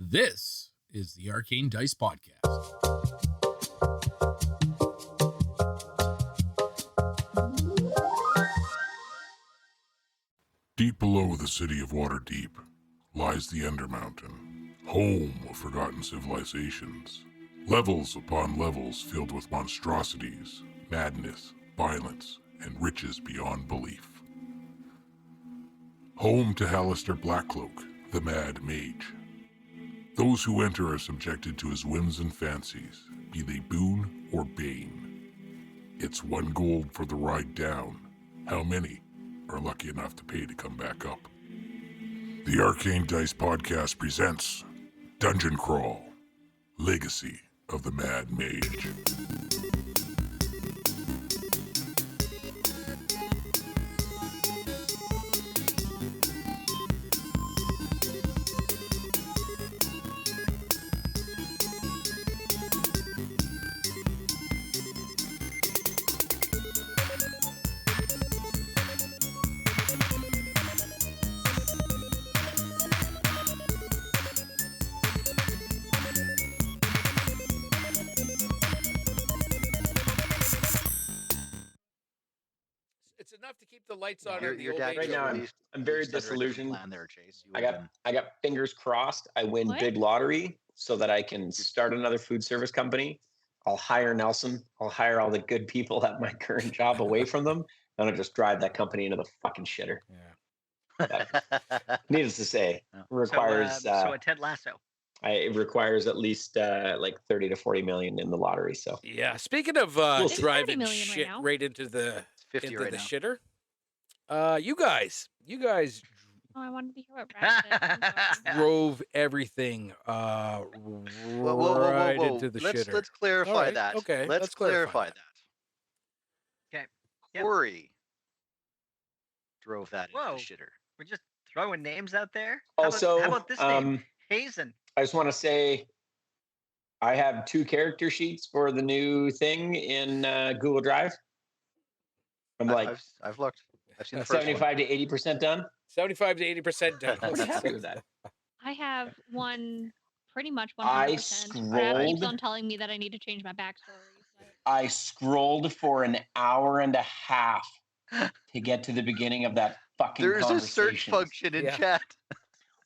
This is the Arcane Dice Podcast. Deep below the city of Waterdeep lies the Ender Mountain, home of forgotten civilizations. Levels upon levels filled with monstrosities, madness, violence, and riches beyond belief. Home to Halaster Blackcloak, the Mad Mage. Those who enter are subjected to his whims and fancies, be they boon or bane. It's 1 gold for the ride down. How many are lucky enough to pay to come back up? The Arcane Dice Podcast presents Dungeon Crawl, Legacy of the Mad Mage. It's enough to keep the lights on. Your dad right now, I'm very disillusioned. There, Chase. I got fingers crossed. I win big lottery so that I can start another food service company. I'll hire Nelson. I'll hire all the good people at my current job away from them, and I'll just drive that company into the fucking shitter. Yeah. Needless to say, requires so a Ted Lasso. it requires at least like 30 to 40 million in the lottery. So Yeah. Speaking of It's 30 driving million shit right now. right into the 50 right the now. shitter, you guys Oh, I wanted to hear what Brad said. I'm sorry. drove everything right into the shitter. Let's clarify All right, that. okay, Let's let's clarify clarify that. that. Okay. Yep. Corey drove that Whoa. into the shitter. We're just throwing names out there. also, how about this name? Hazen. I just want to say I have 2 character sheets for the new thing in Google Drive. I'm like I've looked. I've seen the first 75 to 80% done. 75 to 80% done. I was happy with that. I have one pretty much 100%. I Brad keeps scrolled. on telling me that I need to change my backstory. But I scrolled for an hour and a half to get to the beginning of that fucking There's a conversation. search function in Yeah. chat.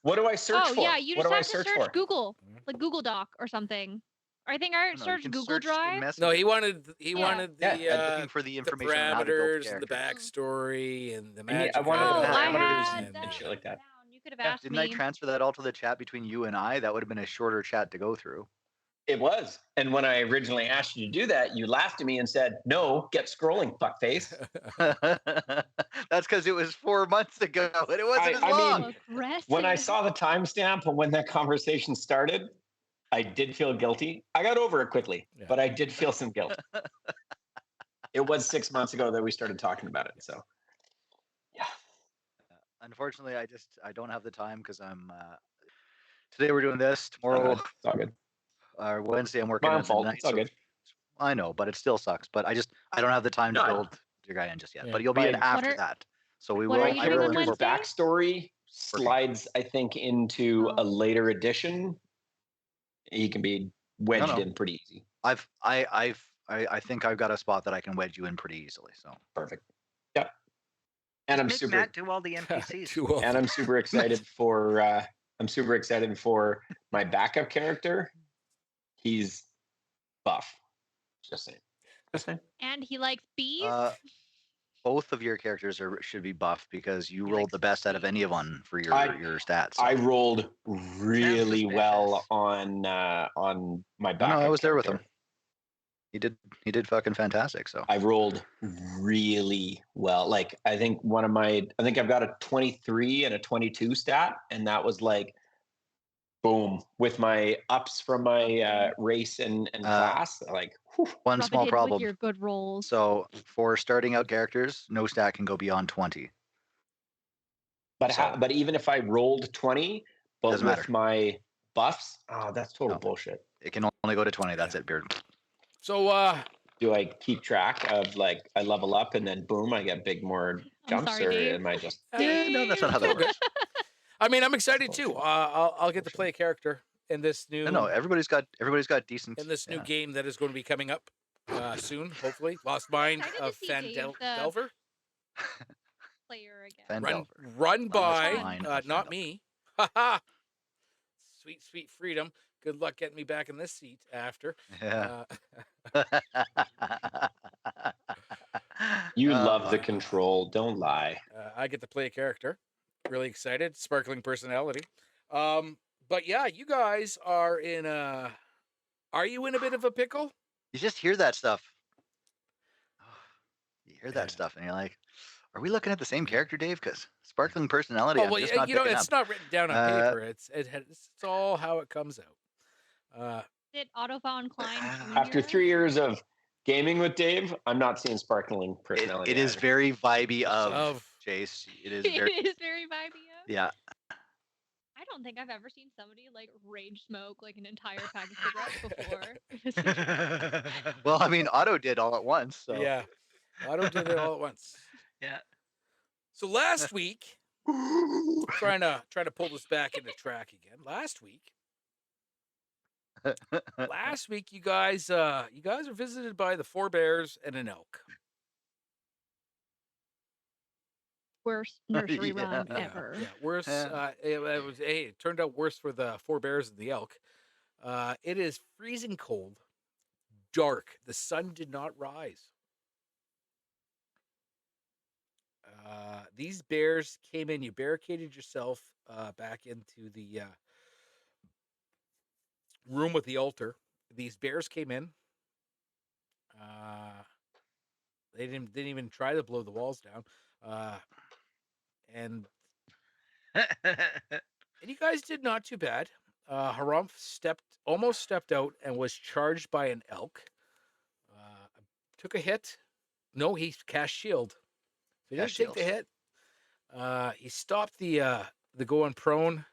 What do I search for? yeah, you what just do I have to search search for? Google, like Google Doc or something. Or I think I No, you searched can Google search in Drive. Messenger. No, he wanted the looking for the the information on how to build parameters and the characters. backstory and the I magic. wanted Oh, the I parameters had and that shit like that. down. You could have Yeah, asked Didn't me. I transfer that all to the chat between you and I? That would have been a shorter chat to go through. It was. And when I originally asked you to do that, you laughed at me and said, "No, get scrolling, fuckface." That's because it was 4 months ago and it wasn't as I long. mean, Aggressive. When I saw the timestamp and when that conversation started, I did feel guilty. I got over it quickly, Yeah. but I did feel some guilt. It was 6 months ago that we started talking about it. So, yeah. Unfortunately, I don't have the time because I'm. Today we're doing this. Tomorrow, It's all good. Wednesday, I'm working My own at fault. night. It's all good. I know, but it still sucks. But I don't have the time to No, I build your guy in just yet. Yeah. But you'll be in What after are- that. So we what will. are you I doing will on do- Wednesday? Backstory slides, I think, into a Oh. later edition. He can be wedged No. in pretty easy. I think I've got a spot that I can wedge you in pretty easily. So Perfect. Yep. And I'm Make super Matt do all the NPCs. Too old. and I'm super excited for my backup character. He's buff. Just saying. And he likes beef. both of your characters should be buff because you He rolled likes the best out of any of one for your stats. I rolled really suspicious. well on my No, backup. I was there with character. him. He did fucking fantastic. So I rolled really well. Like I think I've got a 23 and a 22 stat, and that was like boom with my ups from my race and class. Like whew. one Rub it small in problem. with your good rolls. So for starting out characters, no stat can go beyond 20. But even if I rolled 20, but Doesn't with matter. my buffs, that's total No. bullshit. It can only go to 20. That's it, Beard. So Do I keep track of like I level up and then boom, I get big more jumps, sorry, or Dave. am I just No, that's not how that works. I mean, I'm excited too. I'll get to play a character. in this new No, everybody's got decent. in this new yeah. game that is going to be coming up soon, hopefully. Lost Mine Excited to of see Fan Dave, the Delver. player again. Fan Run, Delver. run Lost by, Mine of not Fan me. Haha. Sweet, sweet freedom. Good luck getting me back in this seat after. Yeah. You love the Uh, control. Don't lie. I get to play a character. Really excited. Sparkling personality. But yeah, you guys are in a. Are you in a bit of a pickle? You just hear that stuff. You hear Yeah. that stuff, and you're like, "Are we looking at the same character, Dave?" Because sparkling personality. Oh I'm well, just not you know, picking it's up. not written down on paper. It's all how it comes out. Did Otto Klein After Jr.? 3 years of gaming with Dave, I'm not seeing sparkling personality. It is either. very vibey of Of Chase. It is It very is very vibey. yeah. I don't think I've ever seen somebody like rage smoke like an entire pack of cigarettes before. Well, I mean, Otto did all at once. So yeah, Otto did it all at once. Yeah. So last week, trying to pull this back into track again. Last week, you guys are visited by the 4 bears and an elk. Worst nursery Yeah. rhyme Yeah, ever. yeah, worse. Yeah. It turned out worse for the 4 bears and the elk. It is freezing cold, dark. The sun did not rise. These bears came in. You barricaded yourself back into the room with the altar. These bears came in. They didn't even try to blow the walls down. And you guys did not too bad. Harumph almost stepped out and was charged by an elk. Took a hit. No, he cast shield. So he didn't Cast take the hit. He stopped the going prone.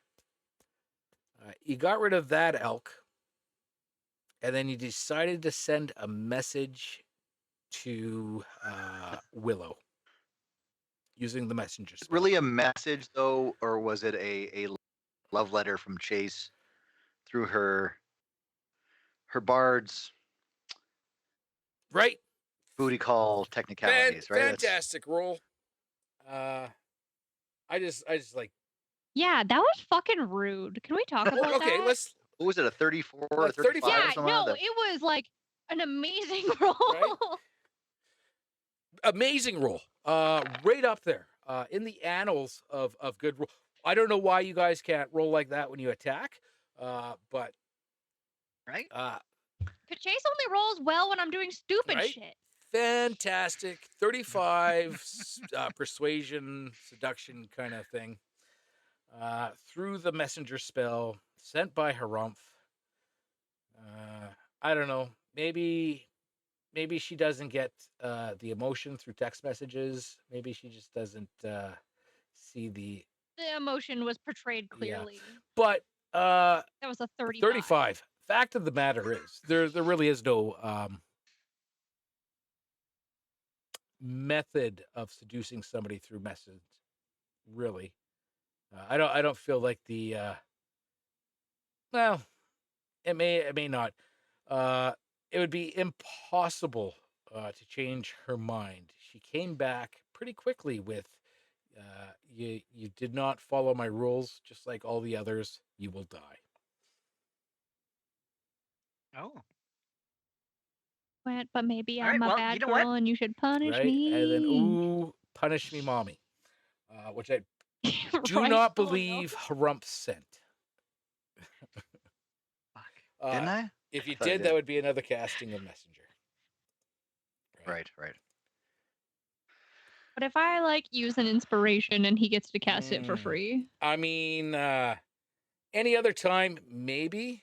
He got rid of that elk. And then he decided to send a message to Willow using the messenger spell. really a message though, or was it a love letter from Chase through her bard's Right? booty call technicalities, right? That's- Fantastic roll. I just like Yeah, that was fucking rude. Can we talk about that? okay. Let's what was it, a 34 or 35? 35 or Yeah, something no, like that? it was like an amazing roll. amazing roll. Right up there. In the annals of good roll. I don't know why you guys can't roll like that when you attack. But Right? But Chase only rolls well when I'm doing stupid Right? shit. fantastic 35 persuasion, seduction kind of thing. Through the messenger spell sent by Harumph. I don't know. Maybe she doesn't get the emotion through text messages. Maybe she just doesn't see the. The emotion was portrayed clearly. But That was a 35. 35. Fact of the matter is, there really is no method of seducing somebody through message. Really, I don't feel like the. Well, it may not. It would be impossible to change her mind. She came back pretty quickly with, you did not follow my rules, just like all the others. You will die. Oh. But maybe All I'm right, a well, bad you know girl what? and you should punish Right? me. And then, ooh, punish me, mommy. Which I do Right? not Oh, no. believe Harumph sent. Fuck. Didn't I? If you thought I did, did. that would be another casting of messenger. Right. But if I like use an inspiration and he gets to cast it for Mm. free, I mean, any other time, maybe.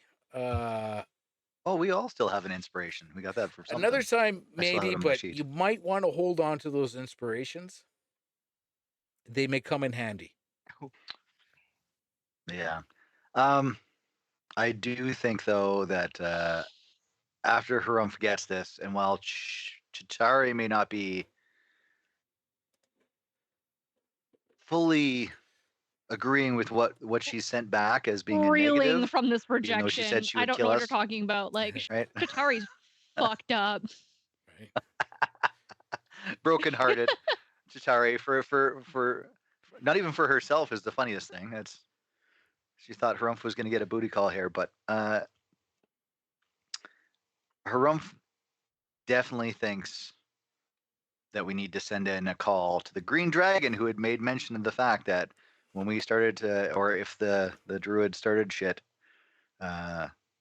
Oh, we all still have an inspiration. We got that for something. Another time, I still have maybe, it on my but sheet. you might want to hold on to those inspirations. They may come in handy. Yeah. I do think though that after Harumph gets this, and while Chitari may not be fully agreeing with what she sent back as being a Reeling negative, from this even though she rejection. said she I would don't kill know what us. you're talking about. Like, Right? Chitari's fucked up. Right. Brokenhearted. Chitari for not even for herself is the funniest thing. That's she thought Harumph was going to get a booty call here, but Harumph definitely thinks that we need to send in a call to the Green Dragon, who had made mention of the fact that when we started to, or if the druid started shit,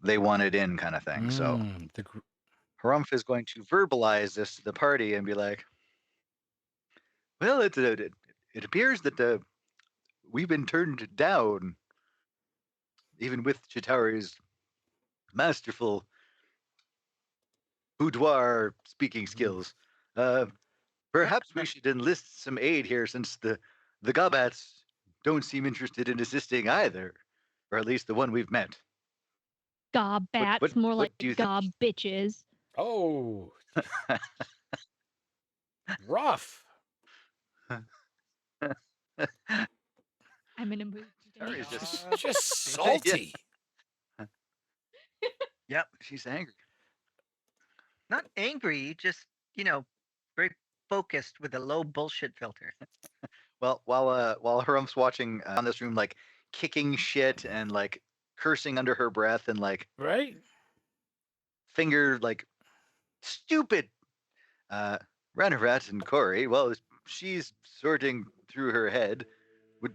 they wanted in, kind of thing. So Harumph is going to verbalize this to the party and be like, "Well, it appears that we've been turned down, even with Chitauri's masterful boudoir speaking skills. Perhaps we should enlist some aid here, since the Gobbats don't seem interested in assisting either, or at least the one we've met." Gob bats, more what like do you gob bitches. Oh, rough. I'm in a mood today. Chitari's Just salty. Yep. she's angry. Not angry, just, very focused with a low bullshit filter. Well, while Harumph's watching on this room, like kicking shit and like cursing under her breath and like Right? finger like stupid. Ranarat and Corey, well, she's sorting through her head. Would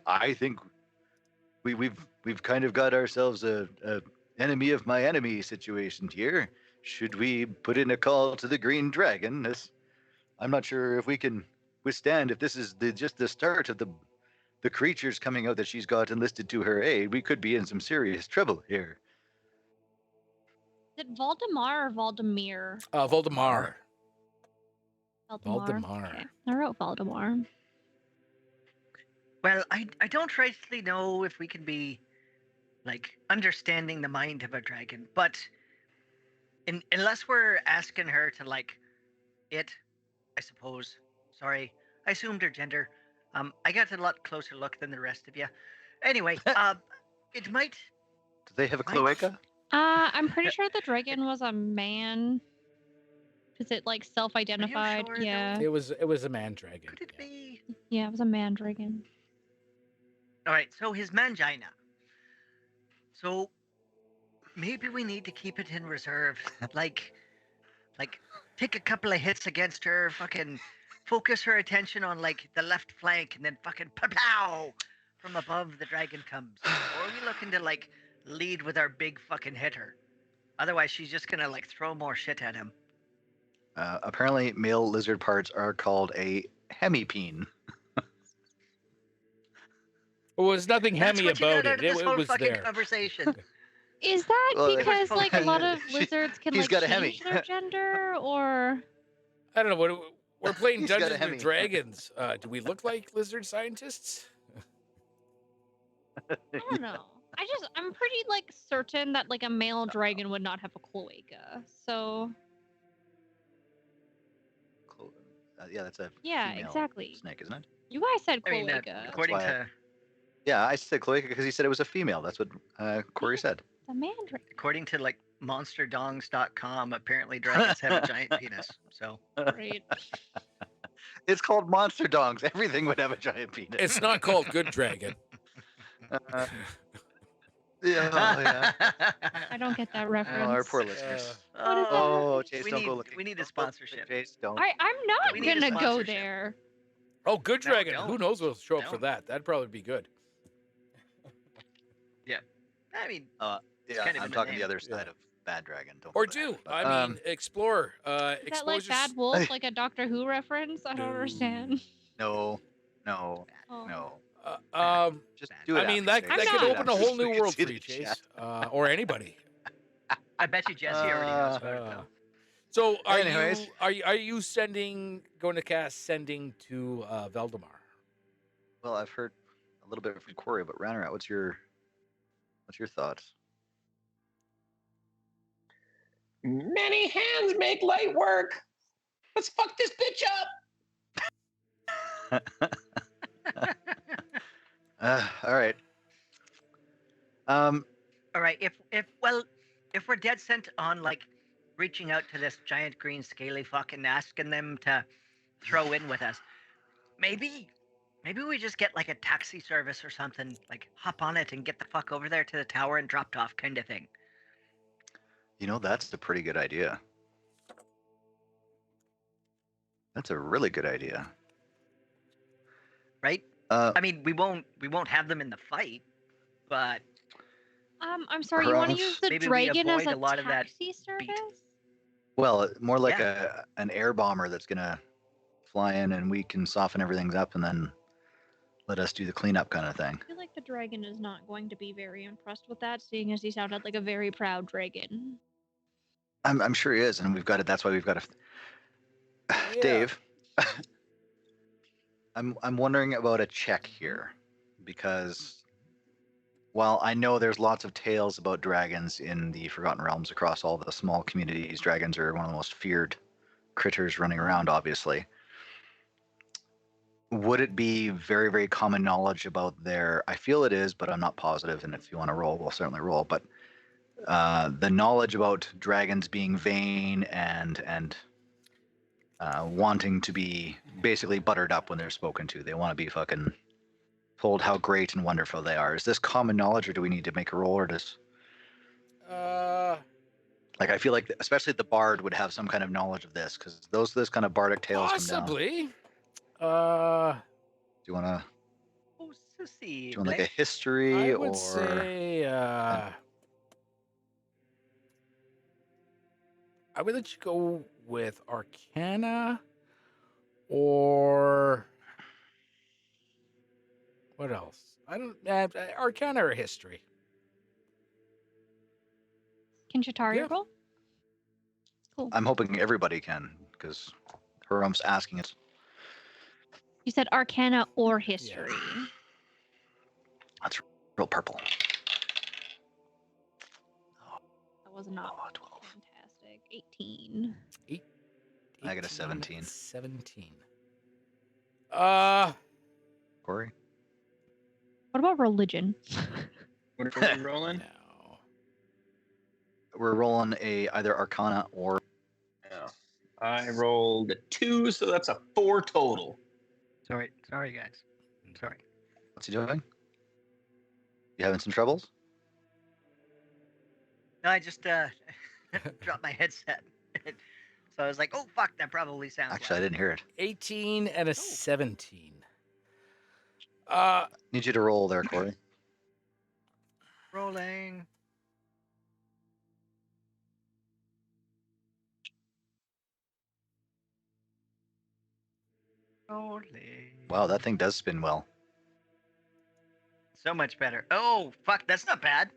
I think we've kind of got ourselves a enemy of my enemy situation here. Should we put in a call to the Green Dragon? I'm not sure if we can withstand, if this is just the start of the creatures coming out that she's got enlisted to her aid. We could be in some serious trouble here. Is it Valdemar or Valdemir? Voldemar. Valdemar. Valdemar. Okay. I wrote Valdemar. Well, I don't rightly know if we can be, like, understanding the mind of a dragon, but unless we're asking her to, like, I suppose. Sorry, I assumed her gender. I got a lot closer look than the rest of you. Anyway, it might. Do they have a cloaca? I'm pretty sure the dragon was a man. Is it like self-identified? sure, Yeah. though? It was a man dragon. Could it be? Yeah, it was a man dragon. All right, so his mangina. So maybe we need to keep it in reserve. like take a couple of hits against her, fucking focus her attention on like the left flank, and then fucking pow from above the dragon comes. Or are we looking to like lead with our big fucking hitter? Otherwise she's just gonna like throw more shit at him. Apparently, male lizard parts are called a hemipene. Well, there's nothing That's hemmy what you about got out it. of this It whole was fucking there. conversation. Is that Well, because like a lot of She- lizards can he's like got a change Hemi. their gender, or I don't know. We're playing He's got a Dungeons Hemi. and Dragons. Do we look like lizard scientists? I don't know. I'm pretty like certain that like a male dragon would not have a cloaca. So Yeah, that's a yeah, female exactly. snake, isn't it? You guys said I mean, cloaca. according why I- to Yeah, I said cloaca because he said it was a female. That's what Corey said. It's a man dragon. like monsterdongs.com, apparently dragons have a giant penis. So Right. It's called Monster Dongs. Everything would have a giant penis. It's not called Good Dragon. Yeah, oh, yeah. I don't get that Oh, reference. our poor listeners. What is that? Oh, Chase, we don't need, go looking. we need a Don't go looking, sponsorship. Chase, don't. I'm not We need a gonna go sponsorship. there. Oh, Good No, Dragon. Who don't. knows what'll show up for Don't. that? That'd probably be good. I mean, Yeah, kind of I'm in the talking the name. other side of Bad Dragon. Don't Or go there. do. But, I mean, explore. Is that like Expose Bad Wolf, like a Doctor Who reference? I don't No. understand. no. Oh. Just do it. I mean, after, that Chase. I'm could not. open a whole We new can world see for the you, Chase. chat. Or anybody. I bet you Jesse already knows about it, though. So Anyways. are you going to cast sending to Veldemar? Well, I've heard a little bit from Corey, but Ranarat, what's your thoughts? Many hands make light work. Let's fuck this bitch up. All right. Um, All right. If we're dead set on like reaching out to this giant green scaly fuck and asking them to throw in with us, maybe we just get like a taxi service or something. Like hop on it and get the fuck over there to the tower and dropped off, kind of thing. that's a pretty good idea. That's a really good idea. Right? I mean, we won't have them in the fight, but I'm sorry, you want to use Perhaps the maybe we dragon as avoid a a lot of that taxi beat. service? well, more like an air bomber that's gonna fly in, and we can soften everything up, and then let us do the cleanup kind of thing. I feel like the dragon is not going to be very impressed with that, seeing as he sounded like a very proud dragon. I'm sure he is, and we've got it. That's why we've got to. Yeah. Dave, I'm wondering about a check here, because while I know there's lots of tales about dragons in the Forgotten Realms across all the small communities, dragons are one of the most feared critters running around, obviously. Would it be very, very common knowledge about their? I feel it is, but I'm not positive. And if you want to roll, we'll certainly roll. But the knowledge about dragons being vain and wanting to be basically buttered up when they're spoken to. They want to be fucking told how great and wonderful they are. Is this common knowledge, or do we need to make a roll, or does like I feel like especially the bard would have some kind of knowledge of this, because those kind of bardic tales come down. Possibly. Do you want to? oh, sissy, Do you want like a Blake. history I would or? say I would let you go with Arcana or what else? I don't Arcana or history. Can Shatari Yeah. roll? Cool. I'm hoping everybody can, because Harum's asking it. You said Arcana or history. That's real purple. That was not 12. fantastic. 18. I got a 17. 17. Corey? What about religion? What are we rolling? No. We're rolling either Arcana or. Yeah. I rolled a 2, so that's a 4 total. Sorry, guys. Sorry. What's he doing? You having some troubles? No, I just dropped my headset. So I was like, oh fuck, that probably sounds Actually, I loud. didn't hear it. 18 and a 17. Need you to roll there, Corey. Rolling. Rolling. Wow, that thing does spin well. So much better. Oh, fuck, that's not bad.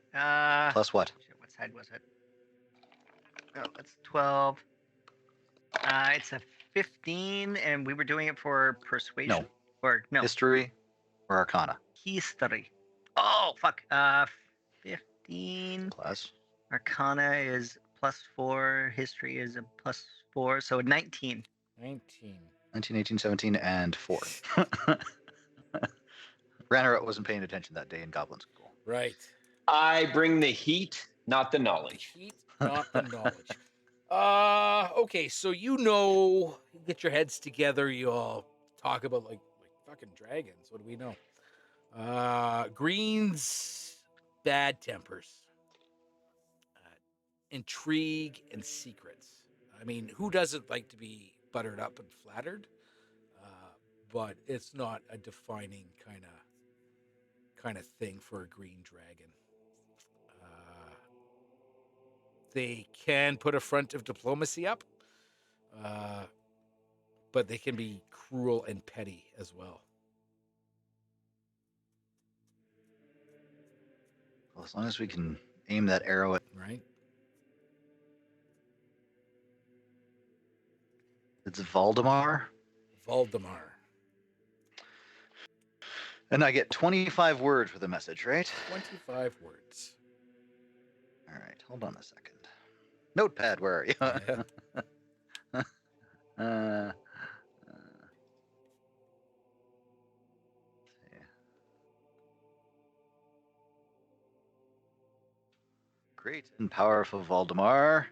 Plus what? Shit, what side was it? Oh, that's 12. It's a 15, and we were doing it for persuasion. No. Or, no, History or Arcana? history. Oh, fuck. 15. Plus. Arcana is +4. History is a +4. So 19. 19. 19, 18, 17, and 4. Ranner wasn't paying attention that day in Goblin School. Right. I bring the heat, not the knowledge. Heat, not the knowledge. Okay, so you get your heads together, you all talk about like fucking dragons. What do we know? Green's bad tempers, intrigue, and secrets. I mean, who doesn't like to be buttered up and flattered? But it's not a defining kind of thing for a green dragon. They can put a front of diplomacy up, but they can be cruel and petty as well. Well, as long as we can aim that arrow at. Right? It's Valdemar. Valdemar. And I get 25 words for the message, right? 25 words. All right, hold on a second. Notepad, where are you? Yeah. Great and powerful Voldemar.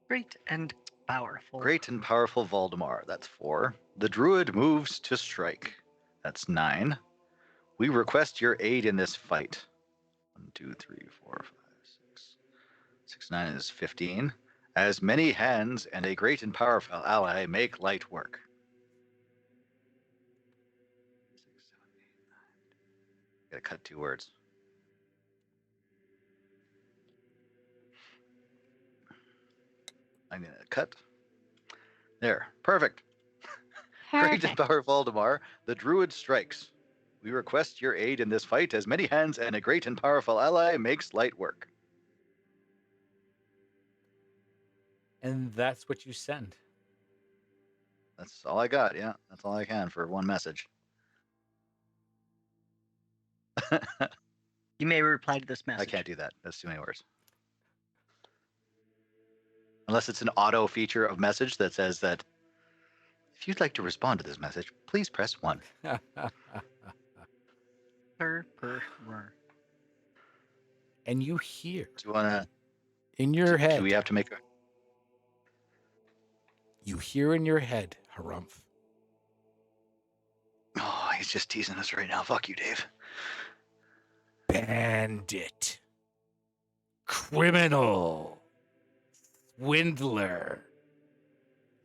Great and powerful. Great and powerful Voldemar. That's 4. The druid moves to strike. That's 9. We request your aid in this fight. 1, 2, 3, 4, 5, 6. 6, 9 is 15. As many hands and a great and powerful ally make light work. 6, 7, 8, 9. Gotta cut 2 words. I'm gonna cut. There. Perfect. Great and powerful Voldemar. The druid strikes. We request your aid in this fight, as many hands and a great and powerful ally makes light work. And that's what you send. That's all I got. Yeah, that's all I can for one message. You may reply to this message. I can't do that. That's too many words. Unless it's an auto feature of message that says that if you'd like to respond to this message, please press 1. And you hear Do you want to? in your head. Do we have to make a? You hear in your head, Harumph. Oh, he's just teasing us right now. Fuck you, Dave. Bandit. Criminal. Swindler.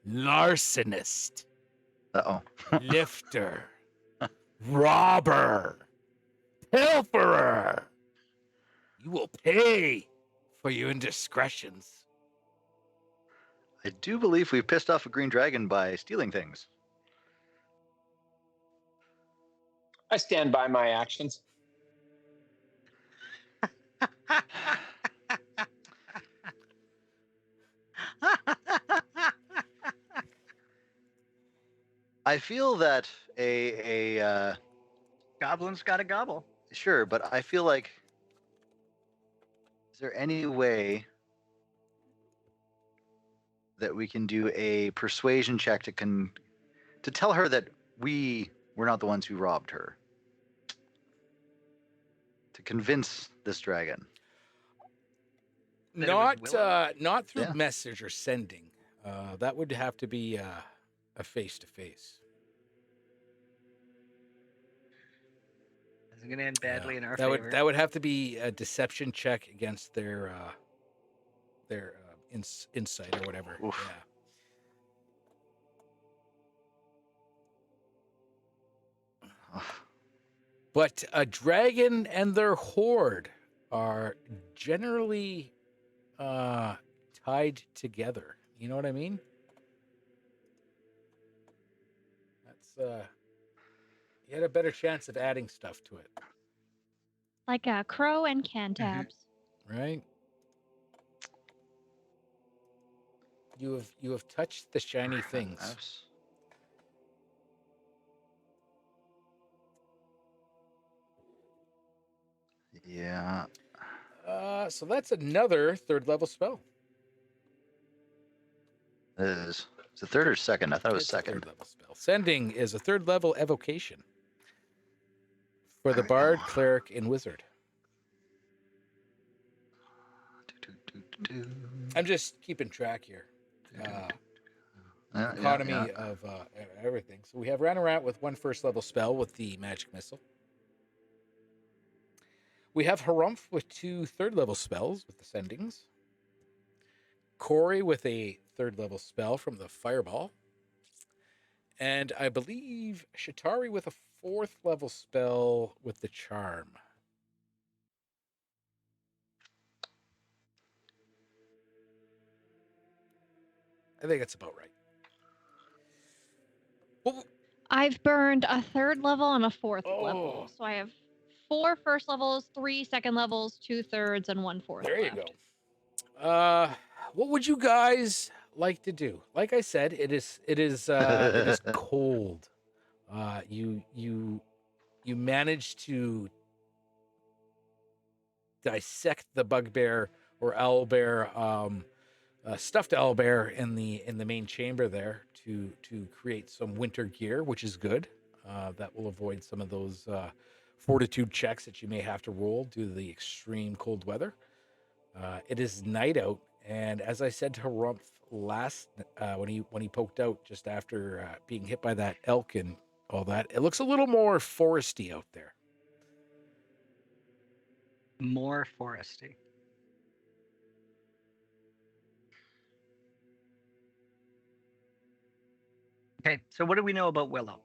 Larcenist. Uh-oh. Lifter. Robber. Pilferer. You will pay for your indiscretions. I do believe we've pissed off a green dragon by stealing things. I stand by my actions. I feel that a Goblin's got a gobble. sure, but I feel like, is there any way that we can do a persuasion check to tell her that we were not the ones who robbed her? To convince this dragon. That it was willing? Not through Yeah. message or sending. That would have to be a face-to-face. This is going to end badly in our that favor. That would have to be a deception check against their insight or whatever. Oof. Yeah. But a dragon and their horde are generally tied together. You know what I mean? That's you had a better chance of adding stuff to it, Like a crow and cantabs. right? You have touched the shiny things. Yeah. So that's another 3rd level spell. It's a 3rd or 2nd? I thought it was It's a 2nd. 3rd level spell. Sending is a 3rd level evocation for the There we bard, go. cleric, and wizard. I'm just keeping track here. Economy of everything. So we have Ranarat with 1 1st level spell with the magic missile. We have Harumph with 2 3rd level spells with the sendings. Corey with a 3rd level spell from the fireball. And I believe Shatari with a 4th level spell with the charm. I think that's about right. Well, I've burned a 3rd level and a 4th Oh. level. So I have 4 first levels, 3 second levels, 2 thirds, and 1 fourth. there you left. go. What would you guys like to do? Like I said, it is cold. You you manage to dissect the bugbear or owlbear, stuffed owlbear in the main chamber there to create some winter gear, which is good. That will avoid some of those fortitude checks that you may have to roll due to the extreme cold weather. It is night out, and as I said to Harumph last when he poked out just after being hit by that elk and all that, it looks a little more foresty out there. More foresty. Okay, so what do we know about Willow?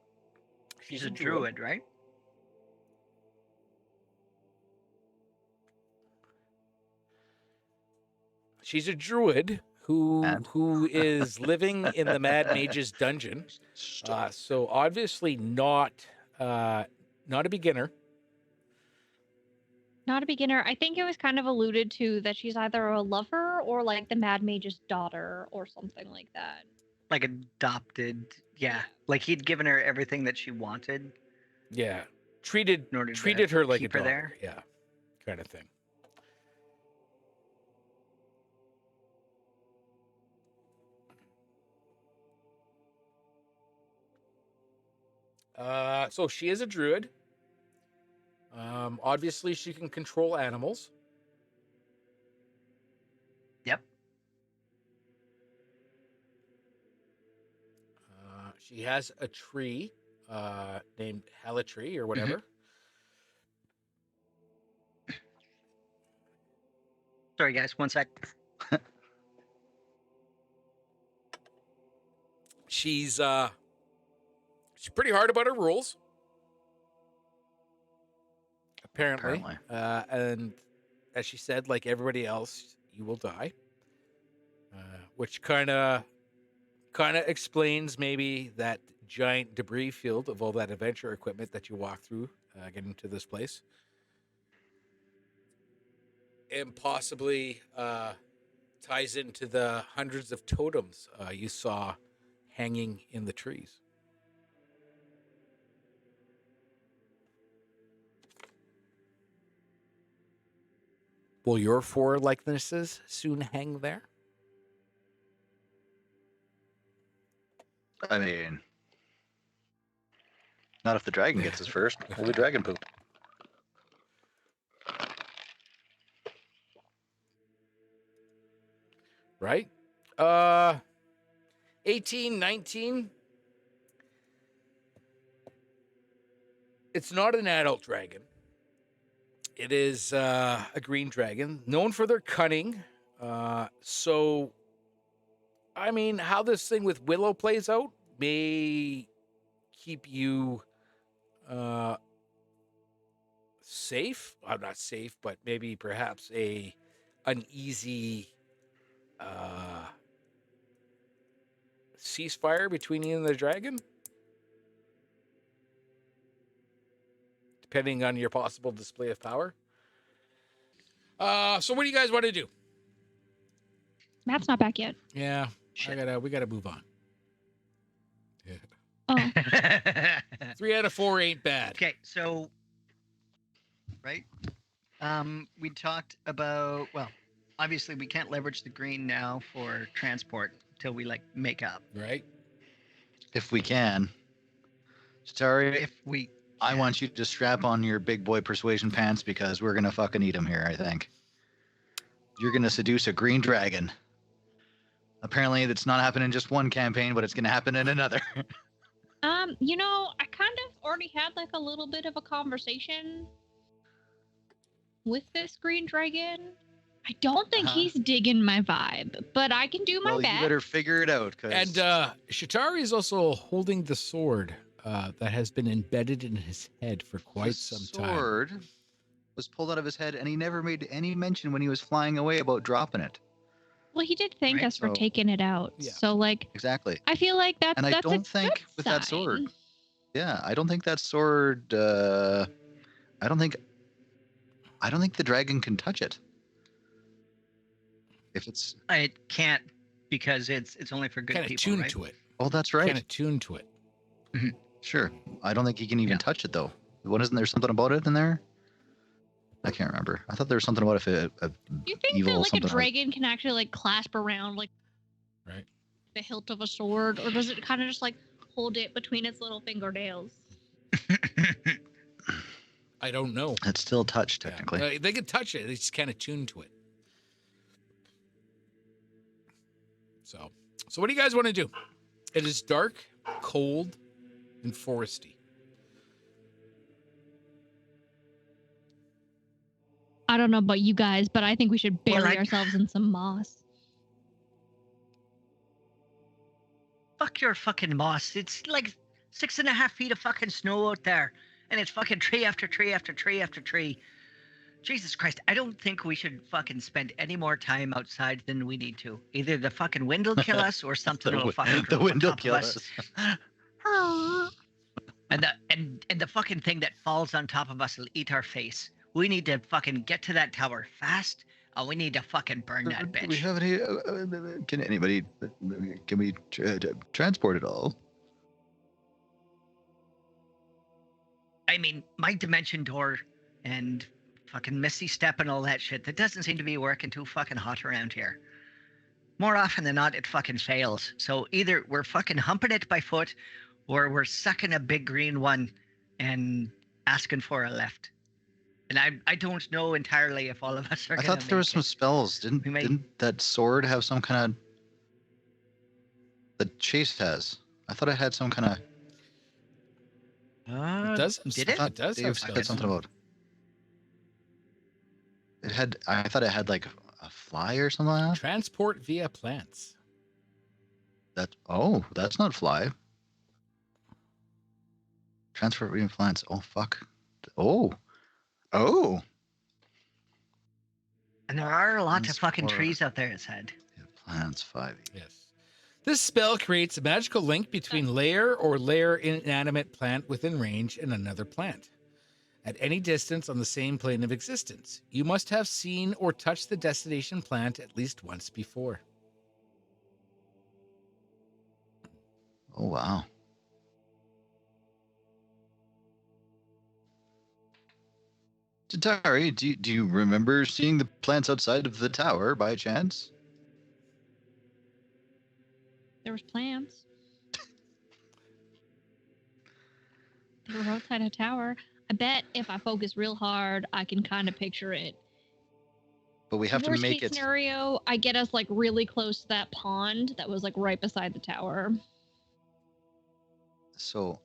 She's a druid, right? She's a druid who is living in the Mad Mage's dungeon. So obviously not a beginner. Not a beginner. I think it was kind of alluded to that she's either a lover or like the Mad Mage's daughter or something like that. Like adopted, yeah. Like he'd given her everything that she wanted. Yeah, treated in order her to like a keep her daughter. there. Yeah, kind of thing. So she is a druid. Obviously, she can control animals. Yep. She has a tree named Halatree or whatever. Sorry, guys. 1 sec. She's pretty hard about her rules. Apparently. And as she said, like everybody else, you will die. Which kind of explains maybe that giant debris field of all that adventure equipment that you walk through getting to this place. And possibly ties into the hundreds of totems you saw hanging in the trees. Will your 4 likenesses soon hang there? I mean, not if the dragon gets us first. Holy dragon poop. Right? 18, 19. It's not an adult dragon. It is a green dragon, known for their cunning. So, I mean, how this thing with Willow plays out may keep you safe. I'm not safe, but maybe perhaps a uneasy ceasefire between you and the dragon, depending on your possible display of power. So what do you guys want to do? Matt's not back yet. Yeah, we gotta move on. Yeah. Oh. 3 out of 4 ain't bad. Okay, so right, we talked about, well, obviously we can't leverage the green now for transport till we like make up. Right. If we can. Sorry, If we, I want you to strap on your big boy persuasion pants because we're gonna fucking eat them here, I think. You're gonna seduce a green dragon. Apparently, that's not happening in just one campaign, but it's gonna happen in another. You know, I kind of already had like a little bit of a conversation with this green dragon. I don't think he's digging my vibe, but I can do my Well, best. you better figure it out. And Shatari is also holding the sword that has been embedded in his head for quite some time. The sword was pulled out of his head, and he never made any mention when he was flying away about dropping it. Well, he did thank Right, us for so- taking it out. Yeah. So, like, Exactly. I feel like that's And I that's a don't think good with that sword, sign. yeah, I don't think that sword. I don't think the dragon can touch it. If it's it can't because it's only for good Kind of people, tuned right? to it. oh, that's right. Kind of tuned to it. Sure. I don't think he can even Yeah. touch it though. Isn't there something about it in there? I can't remember. I thought there was something about if a You think evil that like a something. dragon can actually like clasp around like Right. the hilt of a sword, or does it kind of just like hold it between its little fingernails? I don't know. It's still touch Yeah. technically. They can touch it. They just kind of tune to it. So what do you guys want to do? It is dark, cold, and foresty. I don't know about you guys, but I think we should bury Well, ourselves in some moss. Fuck your fucking moss. It's like 6.5 feet of fucking snow out there. And it's fucking tree after tree after tree after tree. Jesus Christ, I don't think we should fucking spend any more time outside than we need to. Either the fucking wind will kill us or something will fucking The drop on wind will top kill of us. And the fucking thing that falls on top of us will eat our face. We need to fucking get to that tower fast. Oh, we need to fucking burn that Do we bitch. have any? Can we transport it all? I mean, my dimension door and fucking Misty Step and all that shit, that doesn't seem to be working too fucking hot around here. More often than not, it fucking fails. So either we're fucking humping it by foot, or we're sucking a big green one and asking for a lift. And I don't know entirely if all of us are I gonna thought there was make some it. spells. Didn't that sword have some kind of? The chase has. I thought it had some kind of. It does. Did I it? thought it does Dave have said spells. something about. It had. I thought it had like a fly or something like that. Transport via plants. That's not fly. Transfer via plants. Oh fuck. Oh. And there are lots of fucking Transport. trees out there, it said. Yeah, plants 5e. Yes. This spell creates a magical link between layer inanimate plant within range and another plant. At any distance on the same plane of existence. You must have seen or touched the destination plant at least once before. Oh wow. Tatari, do you remember seeing the plants outside of the tower by chance? There was plants. They were outside a tower. I bet if I focus real hard, I can kind of picture it. But we have to Worst make case it. scenario, I get us like really close to that pond that was like right beside the tower. So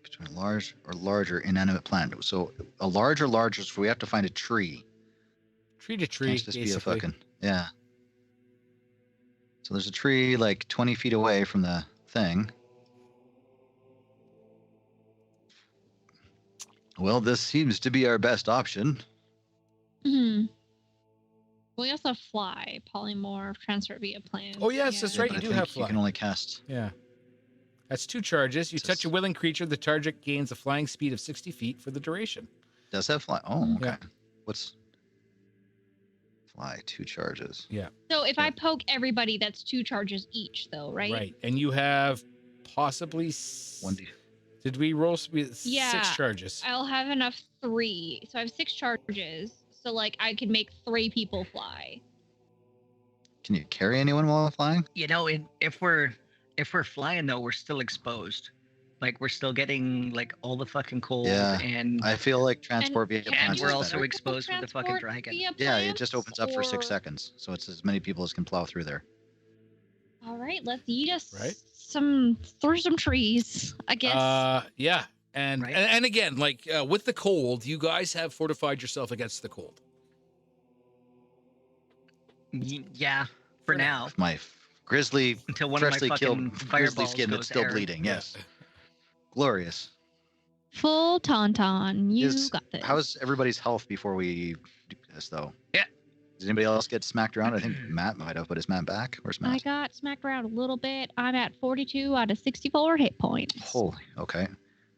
between large or larger inanimate plant. So a large or larger, so we have to find a tree. Tree to tree, Can't just be a basically. fucking yeah. So there's a tree like 20 feet away from the thing. Well, this seems to be our best option. Hmm. We also have fly, polymorph, transfer via plants. Oh, yes, that's right. But You I do have think you fly. can only cast. Yeah. That's 2 charges. You touch a willing creature, the target gains a flying speed of 60 feet for the duration. Does that fly? Oh, okay. Yeah. What's fly? 2 charges. Yeah. So if I poke everybody, that's 2 charges each, though, right? Right. And you have possibly 1d. Did we roll 6 Yeah. charges? I'll have enough 3. So I have 6 charges. So like I could make 3 people fly. Can you carry anyone while flying? You know, if we're flying though, we're still exposed. Like we're still getting like all the fucking cold Yeah, and I feel like transport via And plants we're is also better. exposed with the fucking Transport dragon. via Yeah, it plants, just opens up for 6 or- seconds, so it's as many people as can plow through there. All right, let's eat us Right. through some trees, I guess. Yeah. And, Right. and again, like with the cold, you guys have fortified yourself against the cold. Yeah, for now. With my grizzly, Until one of my freshly fucking killed grizzly fireballs skin goes that's still air. bleeding. Yes, glorious. Full tauntaun, you Is- got this. How's everybody's health before we do this, though? Yeah. Does anybody else get smacked around? I think Matt might have, but is Matt back? Where's I Matt? got smacked around a little bit. I'm at 42 out of 64 hit points. Holy, okay.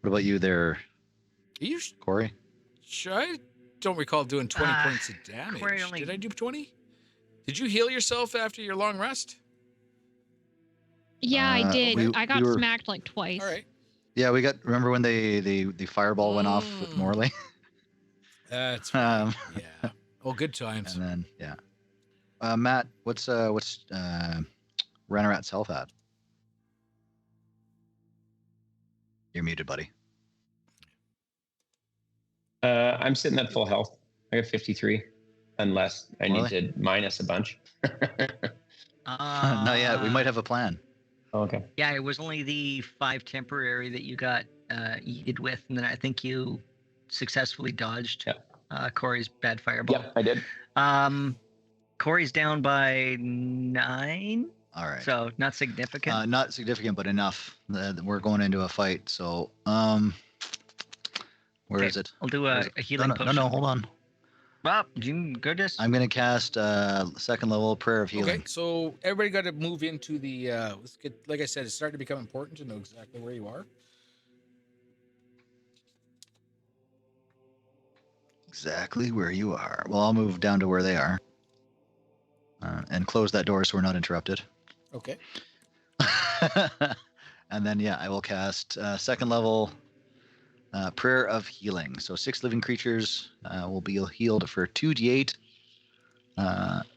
What about you there, You Corey? I don't recall doing 20 points of damage. Corey only- Did I do 20? Did you heal yourself after your long rest? Yeah, I did. I got we were- smacked like twice. All right. Yeah, we got. Remember when the fireball went off with Mm. Morley? That's right. Yeah. Oh, good times. And then Matt, what's Ranarat's health at? You're muted, buddy. I'm sitting at full health. I got 53, unless I need Really? to minus a bunch. Not yet. We might have a plan. Okay. Yeah, it was only the 5 temporary that you got yeeted with, and then I think you successfully dodged Corey's bad fireball. Yep, I did. Corey's down by 9. All right. So not significant. Not significant, but enough that we're going into a fight. So, where is it? I'll do Where a is it? healing potion. No, hold on. Well, goodness. I'm gonna cast second level prayer of healing. Okay, so everybody got to move into the. Let's get, like I said, it's starting to become important to know exactly where you are. Exactly where you are. Well, I'll move down to where they are, and close that door so we're not interrupted. Okay. And then I will cast second level prayer of healing. So 6 living creatures will be healed for 2d8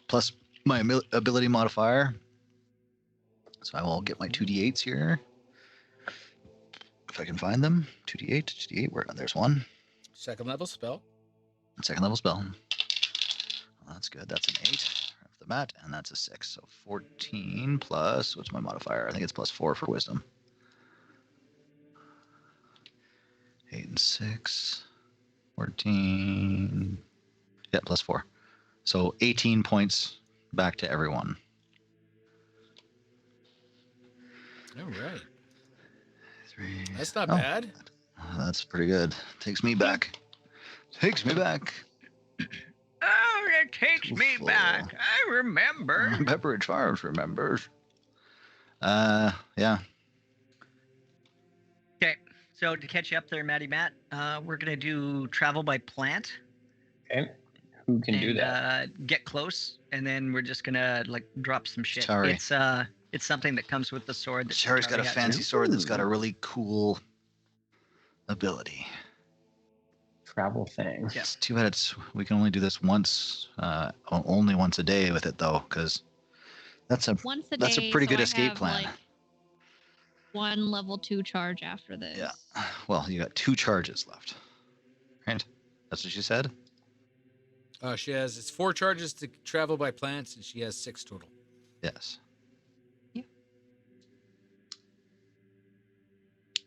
plus my ability modifier. So I will get my 2d8s here if I can find them. 2d8. Where? There's one. Second level spell. Second level spell. Well, that's good. That's an 8 off the bat, and that's a 6. So 14 plus, what's my modifier? I think it's plus 4 for wisdom. 8 and 6. 14. Yeah, plus 4. So 18 points back to everyone. All right. 3. That's not bad. That's pretty good. Takes me back. Oh, that takes me Full. back. I remember. Pepperidge Farms remembers. Yeah. Okay, so to catch you up there, Matt, we're gonna do travel by plant. Okay. Who can do that? Get close, and then we're just gonna drop some shit. Chari. It's something that comes with the sword. That Chari's got a has. fancy sword that's got a really cool ability. Travel thing. Yeah. It's too bad we can only do this only once a day with it though, because that's a pretty good escape plan. One level 2 charge after this. Yeah. Well, you got 2 charges left. Right? That's what she said? It's 4 charges to travel by plants, and she has 6 total. Yes. Yeah.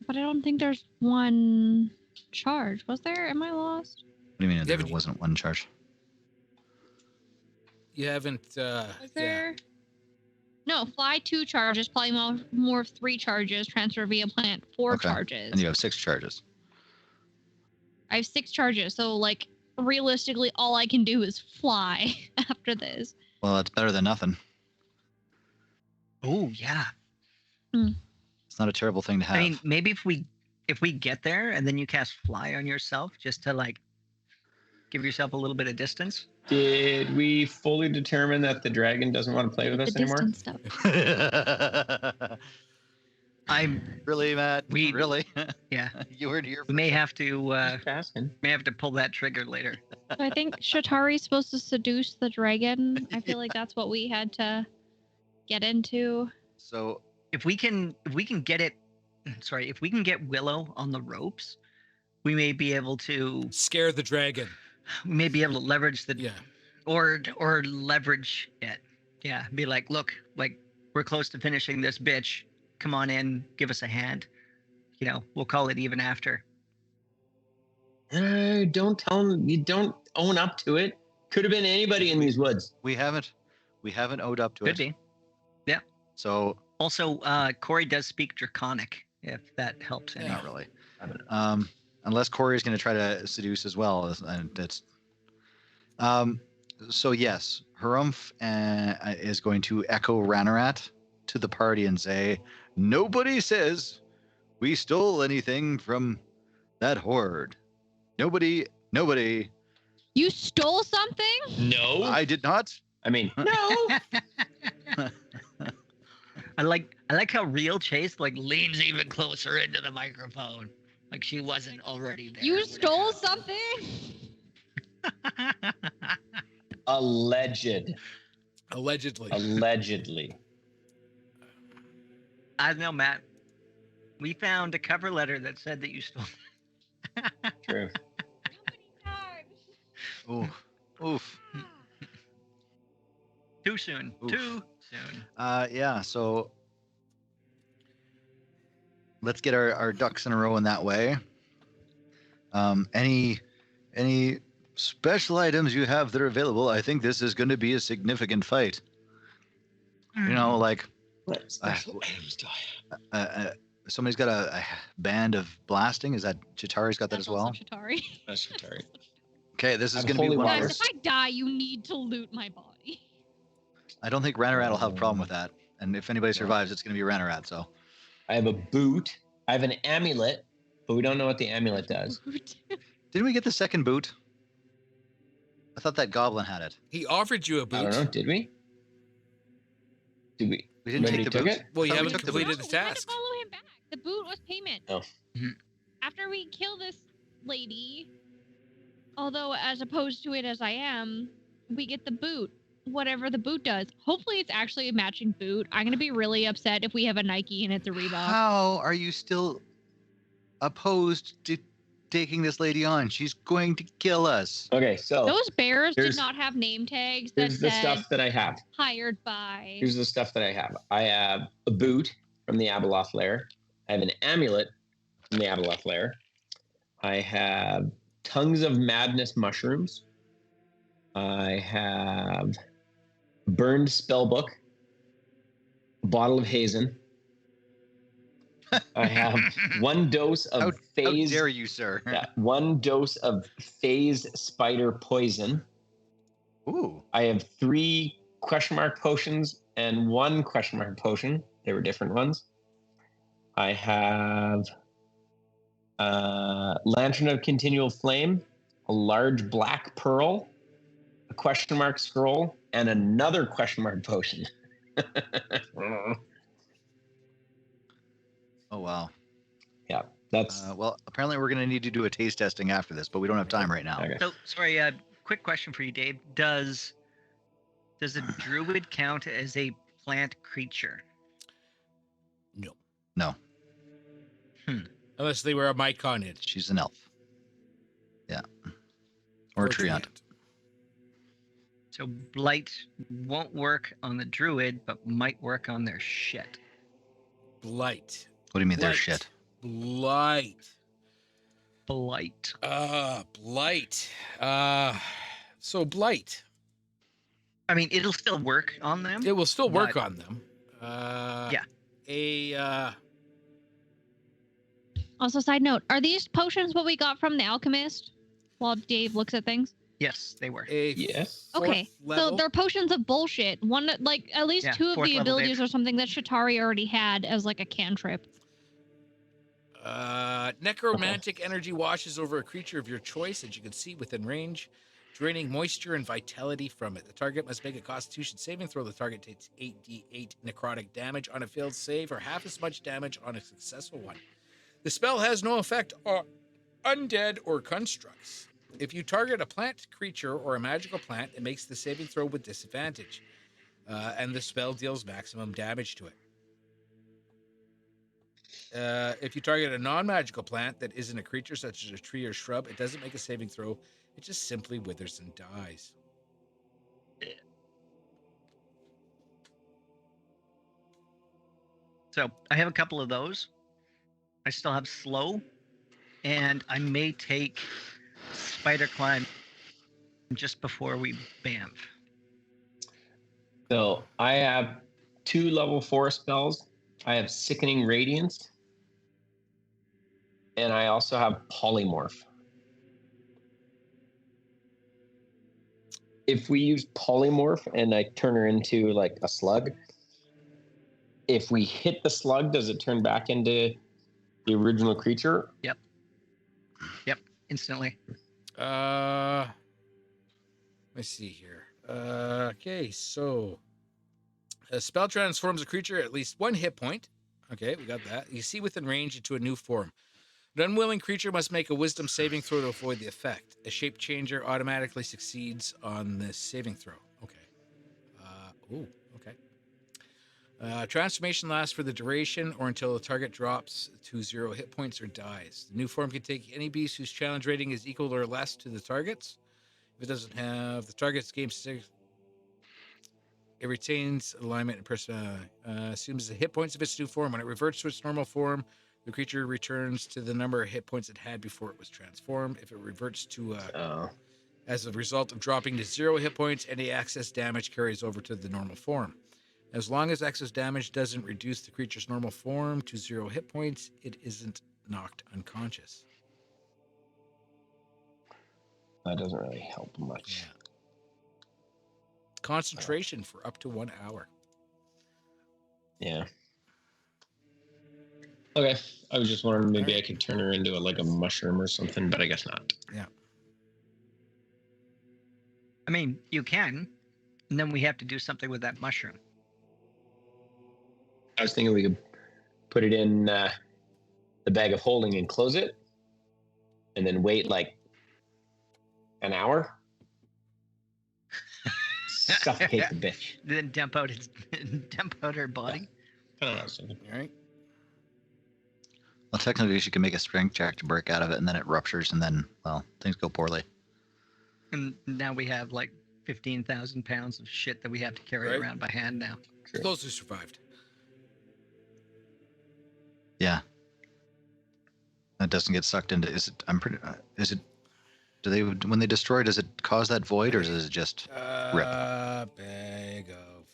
But I don't think there's one charge. Was there? Am I lost? What do you mean there wasn't one charge? You haven't. Was there? No, fly 2 charges, polymorph 3 charges, transfer via plant 4 charges. And you have 6 charges. I have 6 charges, so realistically, all I can do is fly after this. Well, that's better than nothing. Oh yeah. It's not a terrible thing to have. I mean, maybe if we get there and then you cast fly on yourself, just to give yourself a little bit of distance. Did we fully determine that the dragon doesn't want to play with us anymore? Stuff. I'm really, Matt. Really? Yeah. You weren't here. We may have to asking. Pull that trigger later. So I think Shatari's supposed to seduce the dragon. I feel like that's what we had to get into. So if we can get Willow on the ropes, we may be able to scare the dragon. We may be able to leverage or leverage it. Yeah, be like, look, we're close to finishing this bitch. Come on in, give us a hand. We'll call it even after. Don't tell him. You don't own up to it. Could have been anybody in these woods. We haven't owed up to it. Could be. Yeah. So also, Corey does speak Draconic, if that helps. Yeah. Not really. Unless Corey is going to try to seduce as well, and that's. So yes, Harumph is going to echo Ranarat to the party and say, "Nobody says we stole anything from that horde. Nobody. You stole something? No, I did not. I mean, no. I I like how real Chase like leans even closer into the microphone, like she wasn't already there. You stole something? Allegedly. I don't know, Matt. We found a cover letter that said that you stole. True. Oof. Oof. Too soon. Oof. Too soon. Yeah. So let's get our ducks in a row in that way. Any special items you have that are available? I think this is going to be a significant fight. You know, like What special items do I have? somebody's got a band of blasting. Is that Chitari's got that That's as well? also Chitauri. That's Atari. Okay, this is I'm going to be holy one of water. Guys, those. if I die, you need to loot my body. I don't think Ranarat will have a problem with that. And if anybody survives, it's going to be Ranarat. So I have a boot. I have an amulet, but we don't know what the amulet does. didn't we get the second boot? I thought that goblin had it. He offered you a boot. I don't know. Did we? Did we? We didn't Nobody take the took boot. it? Well, you I thought we haven't took the boot. completed the We had to task. follow him back. The boot was payment. Oh. After we kill this lady, although as opposed to it as I am, we get the boot. Whatever the boot does. Hopefully it's actually a matching boot. I'm going to be really upset if we have a Nike and it's a Reebok. How are you still opposed to taking this lady on? She's going to kill us. Okay, so Those bears did here's- not have name tags that here's the said stuff that I have. hired by. Here's the stuff that I have. I have a boot from the Abeloth lair. I have an amulet from the Abeloth lair. I have tongues of madness mushrooms. I have a burned spellbook, a bottle of hazen. I have one dose of How phase. dare you, sir? Yeah, one dose of phase spider poison. Ooh. I have 3 question mark potions and 1 question mark potion. They were different ones. I have Lantern of Continual Flame, a large black pearl, a question mark scroll, and another question mark potion. Oh, wow. Yeah, that's Well, apparently we're going to need to do a taste testing after this, but we don't have time right now. okay. So sorry. Quick question for you, Dave. Does a druid count as a plant creature? No. No, Unless they were a myconid. she's an elf. Yeah. Or a treant. So blight won't work on the druid, but might work on their shit. Blight. What do you mean they're Blight. shit? Blight. Blight. Blight. So blight. I mean, it'll still work on them. It will still work But- on them. Yeah. Also, side note, are these potions what we got from the alchemist while Dave looks at things? Yes, they were. Yes. Okay, fourth level. so they're potions of bullshit. One, like, at least Yeah, 2 of fourth the level, abilities Dave. are something that Chitauri already had as, like, a cantrip. Necromantic energy washes over a creature of your choice, as you can see within range, draining moisture and vitality from it. The target must make a Constitution saving throw. The target takes 8d8 necrotic damage on a failed save, or half as much damage on a successful one. The spell has no effect on undead or constructs. If you target a plant, creature, or a magical plant, it makes the saving throw with disadvantage, and the spell deals maximum damage to it. If you target a non-magical plant that isn't a creature, such as a tree or shrub, it doesn't make a saving throw. It just simply withers and dies. So I have a couple of those. I still have slow, and I may take spider climb just before we bamf. So I have 2 level 4 spells. I have Sickening Radiance. And I also have Polymorph. If we use Polymorph and I turn her into like a slug, if we hit the slug, does it turn back into the original creature? Yep, instantly. Let me see here. Okay, so A spell transforms a creature at least 1 hit point. Okay, we got that. You see within range into a new form. An unwilling creature must make a wisdom saving throw to avoid the effect. A shape changer automatically succeeds on this saving throw. Okay. Okay. Transformation lasts for the duration or until the target drops to 0 hit points or dies. The new form can take any beast whose challenge rating is equal or less to the target's. If it doesn't have the target's game six, it retains alignment and assumes the hit points of its new form. When it reverts to its normal form, the creature returns to the number of hit points it had before it was transformed. If it reverts to as a result of dropping to 0 hit points, any excess damage carries over to the normal form. As long as excess damage doesn't reduce the creature's normal form to 0 hit points, it isn't knocked unconscious. That doesn't really help much. Yeah. Concentration for up to 1 hour. Yeah. Okay. I was just wondering maybe I could turn her into a mushroom or something, but I guess not. Yeah. I mean, you can, and then we have to do something with that mushroom. I was thinking we could put it in the bag of holding and close it, and then wait an hour. Suffocate the bitch. Then dump out her body. I don't know. Something. All right. Well, technically, she can make a strength check to break out of it, and then it ruptures, and then, well, things go poorly. And now we have 15,000 pounds of shit that we have to carry around by hand now. True. Those who survived. Yeah. That doesn't get sucked into. Is it? I'm pretty. Is it? Do they when they destroy? Does it cause that void, or is it just rip? Bag of.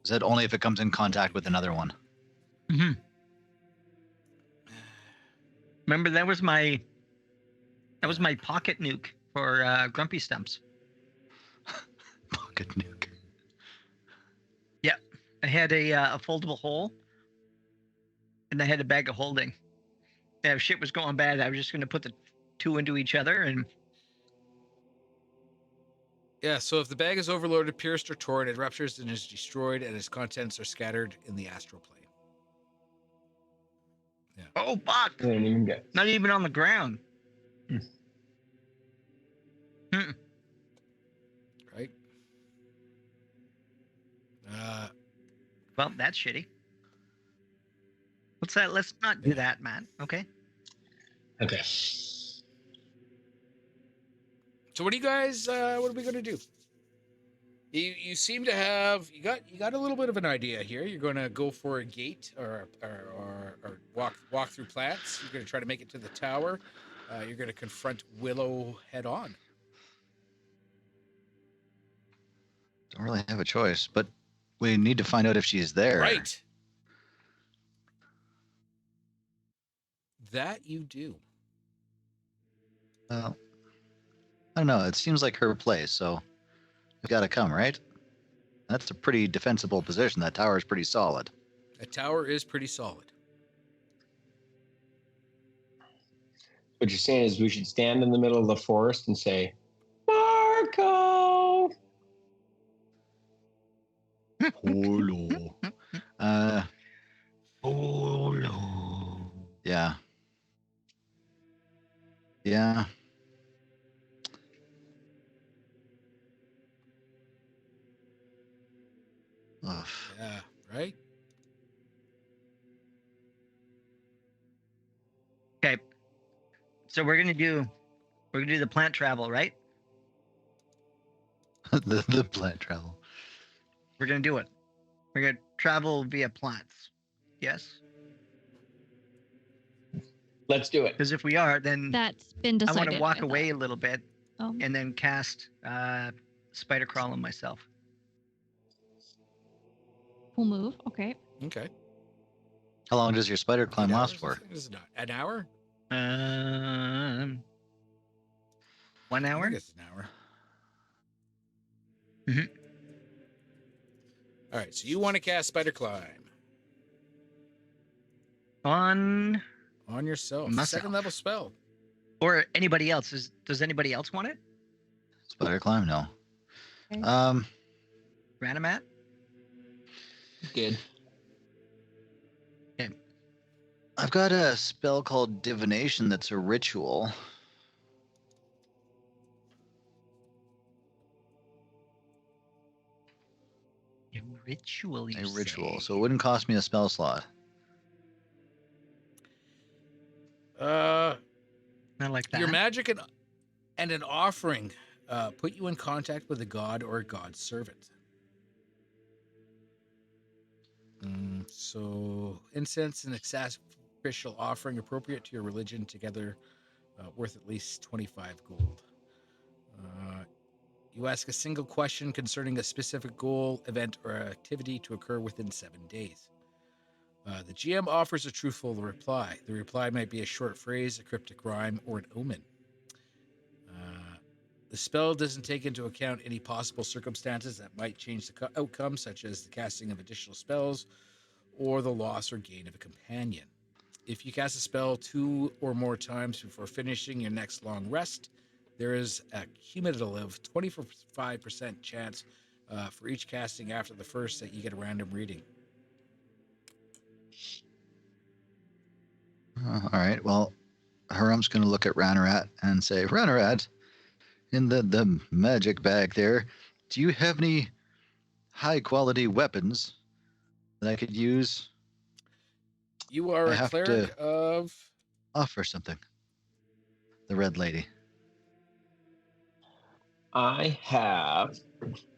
Is that only if it comes in contact with another one? Mm-hmm. Remember, that was my pocket nuke for Grumpy Stumps. Pocket nuke. Yeah, I had a foldable hole, and I had a bag of holding. And if shit was going bad, I was just going to put the two into each other, and Yeah, so if the bag is overloaded, pierced, or torn, it ruptures and is destroyed, and its contents are scattered in the astral plane. Yeah. oh fuck! I didn't even get. Not even on the ground. Right? Well, that's shitty. What's that? Let's not do that, man. Okay. Okay. So what do you guys? What are we gonna do? You seem to have you got a little bit of an idea here. You're gonna go for a gate or walk through plants. You're gonna try to make it to the tower. You're gonna confront Willow head on. Don't really have a choice, but we need to find out if she's there. Right. That you do. Well, I don't know. It seems like her place, so we've got to come, right? That's a pretty defensible position. That tower is pretty solid. That tower is pretty solid. What you're saying is we should stand in the middle of the forest and say, Marco! Hello. Oh, Yeah. Yeah. Ugh. Yeah. Right. okay. So we're gonna do the plant travel, right? the plant travel. We're gonna do it. We're gonna travel via plants. Yes. Let's do it. Because if we are, then That's been I decided. want to walk I away a thought. little bit Oh. and then cast spider crawl on myself. We'll move. Okay. Okay. How long does your spider climb 8 last hours, for? I think. Is it not an hour? 1 I hour. think it's an hour. Mhm. All right. So you want to cast spider climb On on yourself. Myself. Second level spell. or anybody else? Does anybody else want it? Spider climb? No. Okay. Ranamat? Good. I've got a spell called Divination that's a ritual. A ritual, you A ritual. say? So it wouldn't cost me a spell slot. I like that. Your magic and an offering put you in contact with a god or a god's servant. So incense and sacrificial offering appropriate to your religion together worth at least 25 gold. You ask a single question concerning a specific goal, event, or activity to occur within 7 days. The GM offers a truthful reply. The reply might be a short phrase, a cryptic rhyme, or an omen. The spell doesn't take into account any possible circumstances that might change the outcome, such as the casting of additional spells or the loss or gain of a companion. If you cast a spell 2 or more times before finishing your next long rest, there is a cumulative 25% chance for each casting after the first that you get a random reading. All right. Well, Harum's going to look at Ranarat and say, Ranarat, in the magic bag there, do you have any high-quality weapons that I could use? You are I a have cleric to of... offer something. The red lady. I have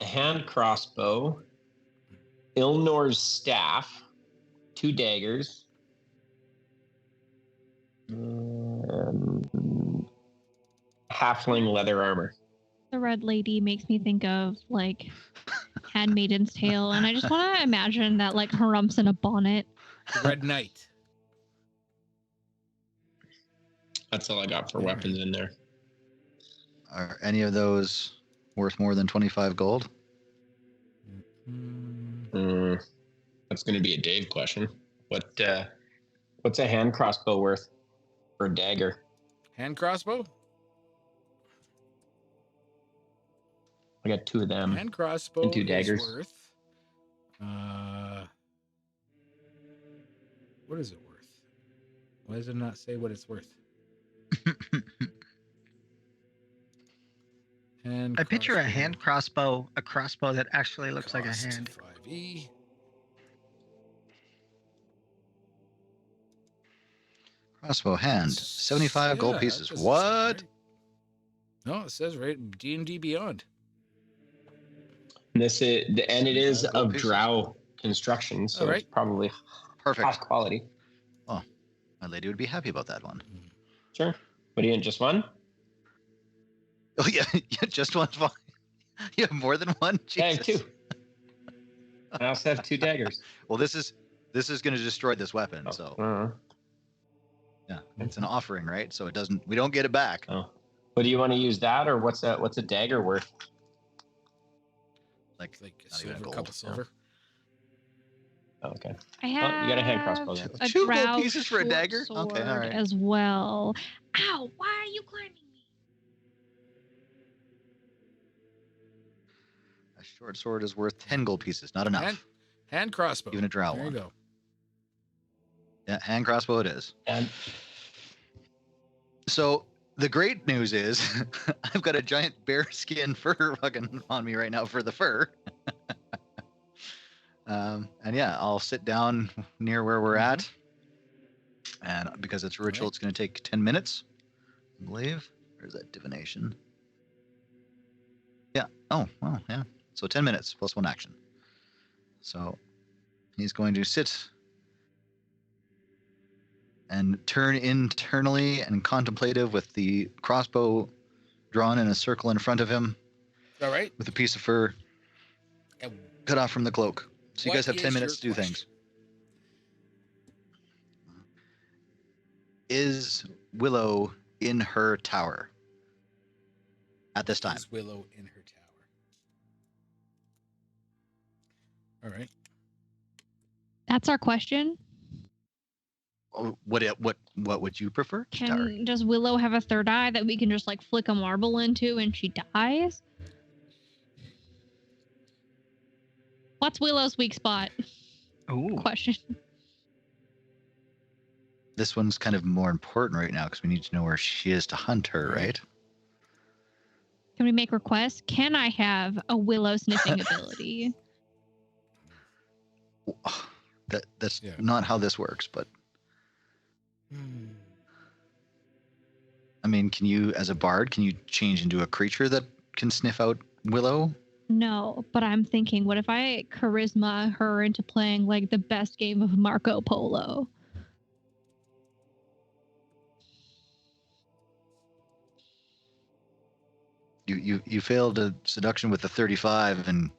a hand crossbow, Ilnor's staff, 2 daggers, halfling leather armor. The red lady makes me think of like Handmaiden's Tale, and I just want to imagine that like Harum's in a bonnet. The Red Knight. That's all I got for weapons in there. Are any of those worth more than 25 gold? That's going to be a Dave question. What's a hand crossbow worth for a dagger? Hand crossbow? I got 2 of them. Hand crossbow and 2 is daggers. worth... what is it worth? Why does it not say what it's worth? I picture a hand crossbow, a crossbow that actually looks like a Cost hand. 5e. Crossbow hand, 75 gold Yeah, pieces. that doesn't sound What? right. No, it says right D&D Beyond. And it is 75 gold of pieces. drow construction, so All right. it's probably Perfect. high quality. Oh, my lady would be happy about that one. Sure. What do you want, just one? Oh, yeah, just one's fine. You have more than one? I have Jesus. 2. I also have 2 daggers. Well, this is going to destroy this weapon, so yeah, it's an offering, right? So we don't get it back. Oh. But do you want to use that, or what's a dagger worth? Like Not not silver, even a gold. couple silver. Oh, okay. I have you got a hand crossbow then. a 2 gold drow pieces for a short dagger? sword Okay, all right. as well. Ow! Why are you climbing me? A short sword is worth 10 gold pieces. Not enough. Hand crossbow. Even a drow There one. you go. Yeah, hand crossbow it is. And So the great news is I've got a giant bear skin fur fucking on me right now for the fur. And yeah, I'll sit down near where we're at. And because it's a ritual, Right. it's going to take 10 minutes, I believe. Where's that divination? Yeah. Oh, well, yeah. So 10 minutes plus 1 action. So he's going to sit and turn internally and contemplative with the crossbow drawn in a circle in front of him All right. with a piece of fur And cut off from the cloak. So you what guys have 10 is minutes to your do things. question? Is Willow in her tower at this time? Is Willow in her tower? All right. That's our question. Oh, what would you prefer? Tower? Does Willow have a third eye that we can just like flick a marble into and she dies? What's Willow's weak spot? Ooh. question. This one's kind of more important right now because we need to know where she is to hunt her, right? Can we make requests? Can I have a willow sniffing ability? That's Yeah. not how this works, but Hmm. I mean, can you, as a bard, can you change into a creature that can sniff out willow? No, but I'm thinking, what if I charisma her into playing like the best game of Marco Polo? You failed a seduction with a 35, and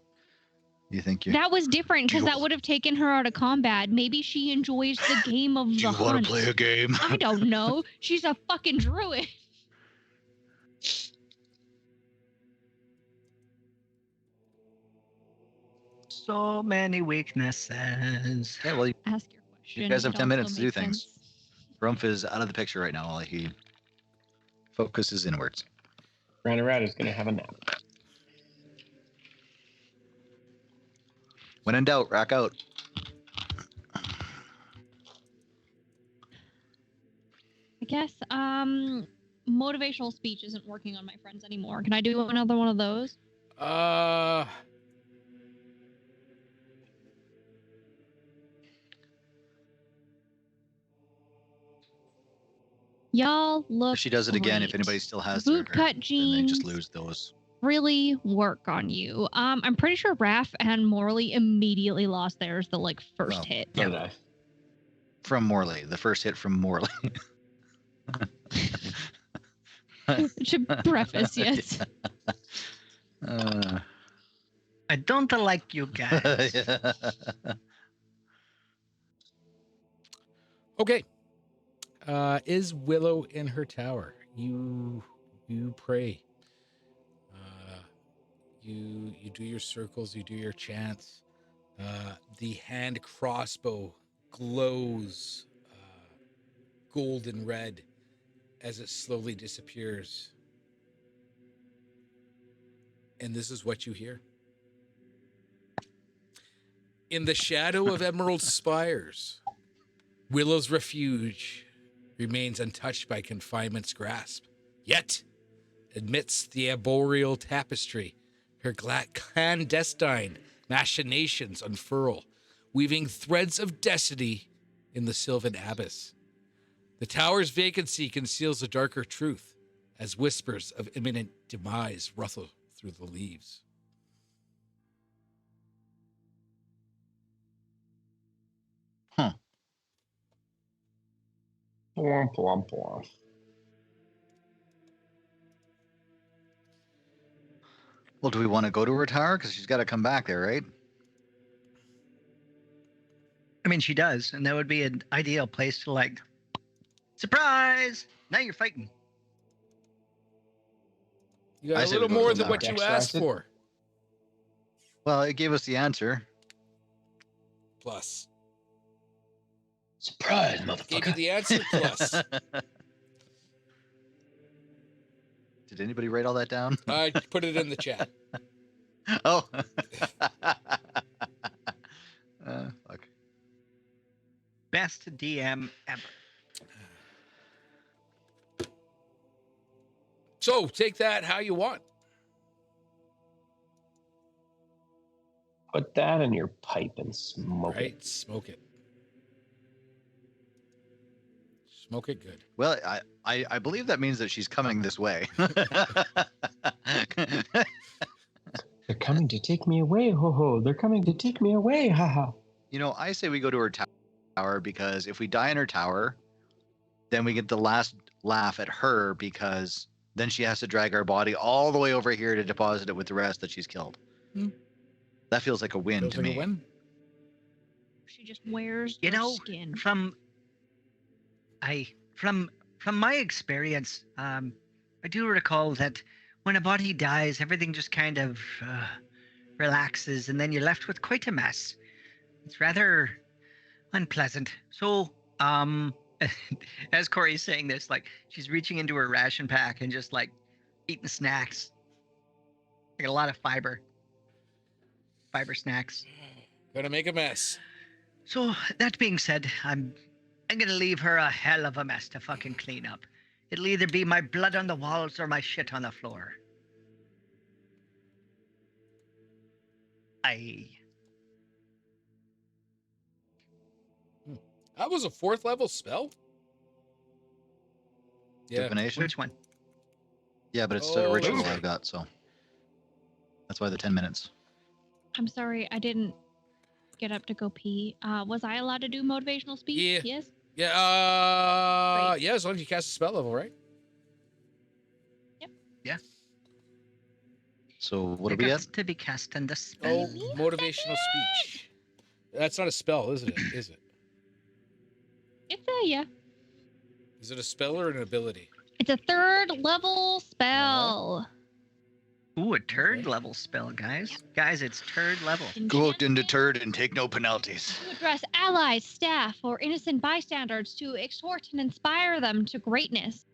you think you That was different Do you- because that would have taken her out of combat. Maybe she enjoys the game of do the you want hunt. to play a game? I don't know. She's a fucking druid. So many weaknesses. Yeah, well, Ask your question. guys have It 10 minutes also to do makes things. sense. Rumpf is out of the picture right now while he focuses inwards. Rat is gonna have a nap. When in doubt, rack out. I guess motivational speech isn't working on my friends anymore. Can I do another one of those? Y'all look If she does it again, if great. anybody still has Boot her, cut then they jeans just lose those. really work on you. I'm pretty sure Raph and Morley immediately lost theirs the like first Well, hit. So did I. From Morley, the first hit from Morley. To preface, yes. I don't like you guys. Yeah. Okay. Is Willow in her tower? You pray. You do your circles. You do your chants. The hand crossbow glows golden red as it slowly disappears. And this is what you hear. In the shadow of Emerald Spires, Willow's refuge remains untouched by confinement's grasp. Yet, amidst the arboreal tapestry, her clandestine machinations unfurl, weaving threads of destiny in the sylvan abyss. The tower's vacancy conceals a darker truth, as whispers of imminent demise rustle through the leaves. Womp, womp, womp. Well, do we want to go to her tower? Because she's got to come back there, right? I mean, she does, and that would be an ideal place to like, surprise! Now you're fighting. You I got a say little we go to more the than tower. what you Dex asked rocket? for. Well, it gave us the answer. Plus. Surprise, Gave you motherfucker. the answer plus. Did anybody write all that down? I put it in the chat. Oh. Fuck. Best DM ever. So take that how you want. Put that in your pipe and smoke Right? it. Smoke it. Smoke it good. Well, I believe that means that she's coming this way. They're coming to take me away, ho ho. They're coming to take me away, ha ha. You know, I say we go to her tower because if we die in her tower, then we get the last laugh at her because then she has to drag our body all the way over here to deposit it with the rest that she's killed. Hmm. That feels like a win Feels to like me. a win. She just wears You your know, skin. from my experience, I do recall that when a body dies, everything just kind of relaxes, and then you're left with quite a mess. It's rather unpleasant. So, as Corey's saying this, like she's reaching into her ration pack and just like eating snacks, like a lot of fiber snacks. Gonna make a mess. So that being said, I'm gonna leave her a hell of a mess to fucking clean up. It'll either be my blood on the walls or my shit on the floor. That was a 4th level spell? Yeah. Divination? Which one? Yeah, but it's Oh, a ritual okay. I've got, so that's why the 10 minutes. I'm sorry, I didn't get up to go pee. Was I allowed to do motivational speech? Yeah. Yes. Yeah, Great. yeah, as long as you cast a spell level, right? So what It are we got at? to be cast in the Oh, spell. motivational speech. That's not a spell, isn't it? Is it? It's a yeah. Is it a spell or an ability? It's a 3rd level spell. Ooh, a turd Okay. level spell, guys. Guys, it's turd level. Go out into Enchanted turd and take no penalties. to address allies, staff, or innocent bystanders to exhort and inspire them to greatness,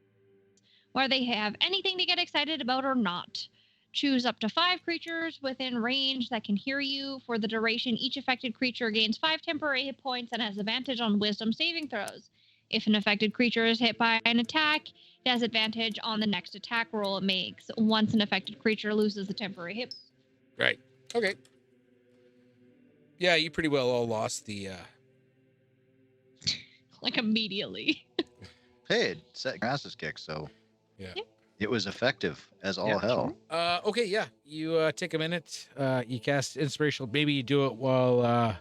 where they have anything to get excited about or not. Choose up to 5 creatures within range that can hear you. For the duration, each affected creature gains 5 temporary hit points and has advantage on wisdom saving throws. If an affected creature is hit by an attack, it has advantage on the next attack roll it makes. Once an affected creature loses the temporary hit. Right. Okay. Yeah, you pretty well all lost the Like immediately. Hey, it set your asses kicked, so Yeah. it was effective as all Yeah, hell. okay, yeah. You take a minute, you cast inspirational, maybe you do it while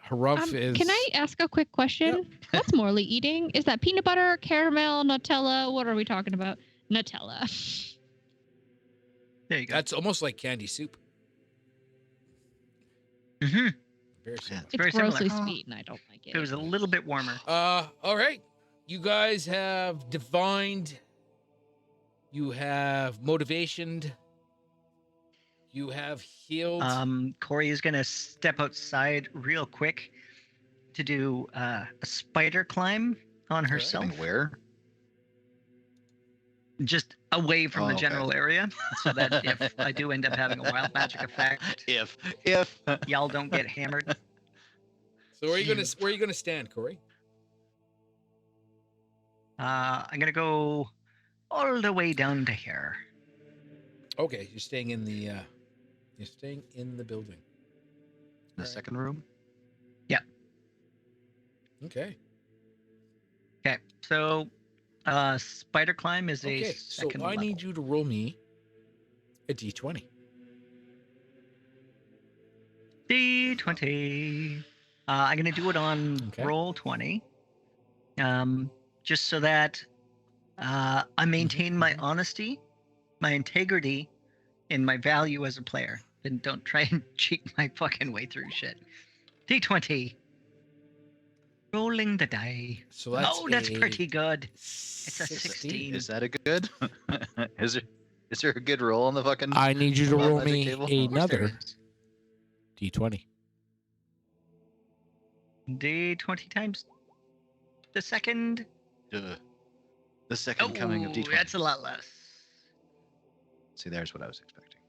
Harumph is Can I ask a quick question? What's Morley eating? Is that peanut butter, caramel, Nutella? What are we talking about? Nutella. There you go. That's almost like candy soup. Mm-hmm. Very similar. It's very grossly similar. sweet, and I don't like it. It was a little bit warmer. All right. You guys have divined. You have motivationed. You have healed. Corey is gonna step outside real quick to do a spider climb on herself, Getting where? just away from Oh, the okay. general area, so that if I do end up having a wild magic effect, If y'all don't get hammered. So where are you gonna stand, Corey? I'm gonna go all the way down to here. Okay, you're staying in the building. the Alright. second room. Okay. Okay, so spider climb is a Okay. So second I level. need you to roll me a d20. D20. I'm gonna do it on Okay. roll 20. Just so that I maintain my honesty, my integrity, and my value as a player. And don't try and cheat my fucking way through shit. D20. Rolling the die. So that's That's a pretty good. It's a 16. Is that a good? is there a good roll on the fucking? I need you to Wild roll magic me table? Of course there another is. d20. D20 times the second. The second coming of D20. That's a lot less. See, there's what I was expecting.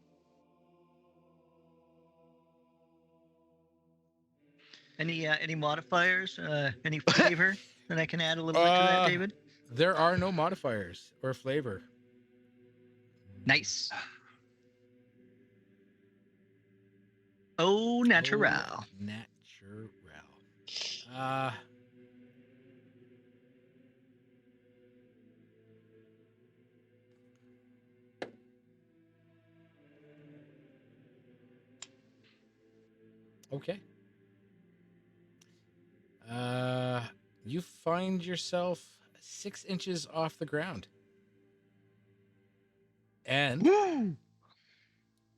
Any modifiers? Any flavor that I can add a little bit to that, David? There are no modifiers or flavor. Nice. Oh, natural. Oh, natural. Okay. You find yourself 6 inches off the ground. And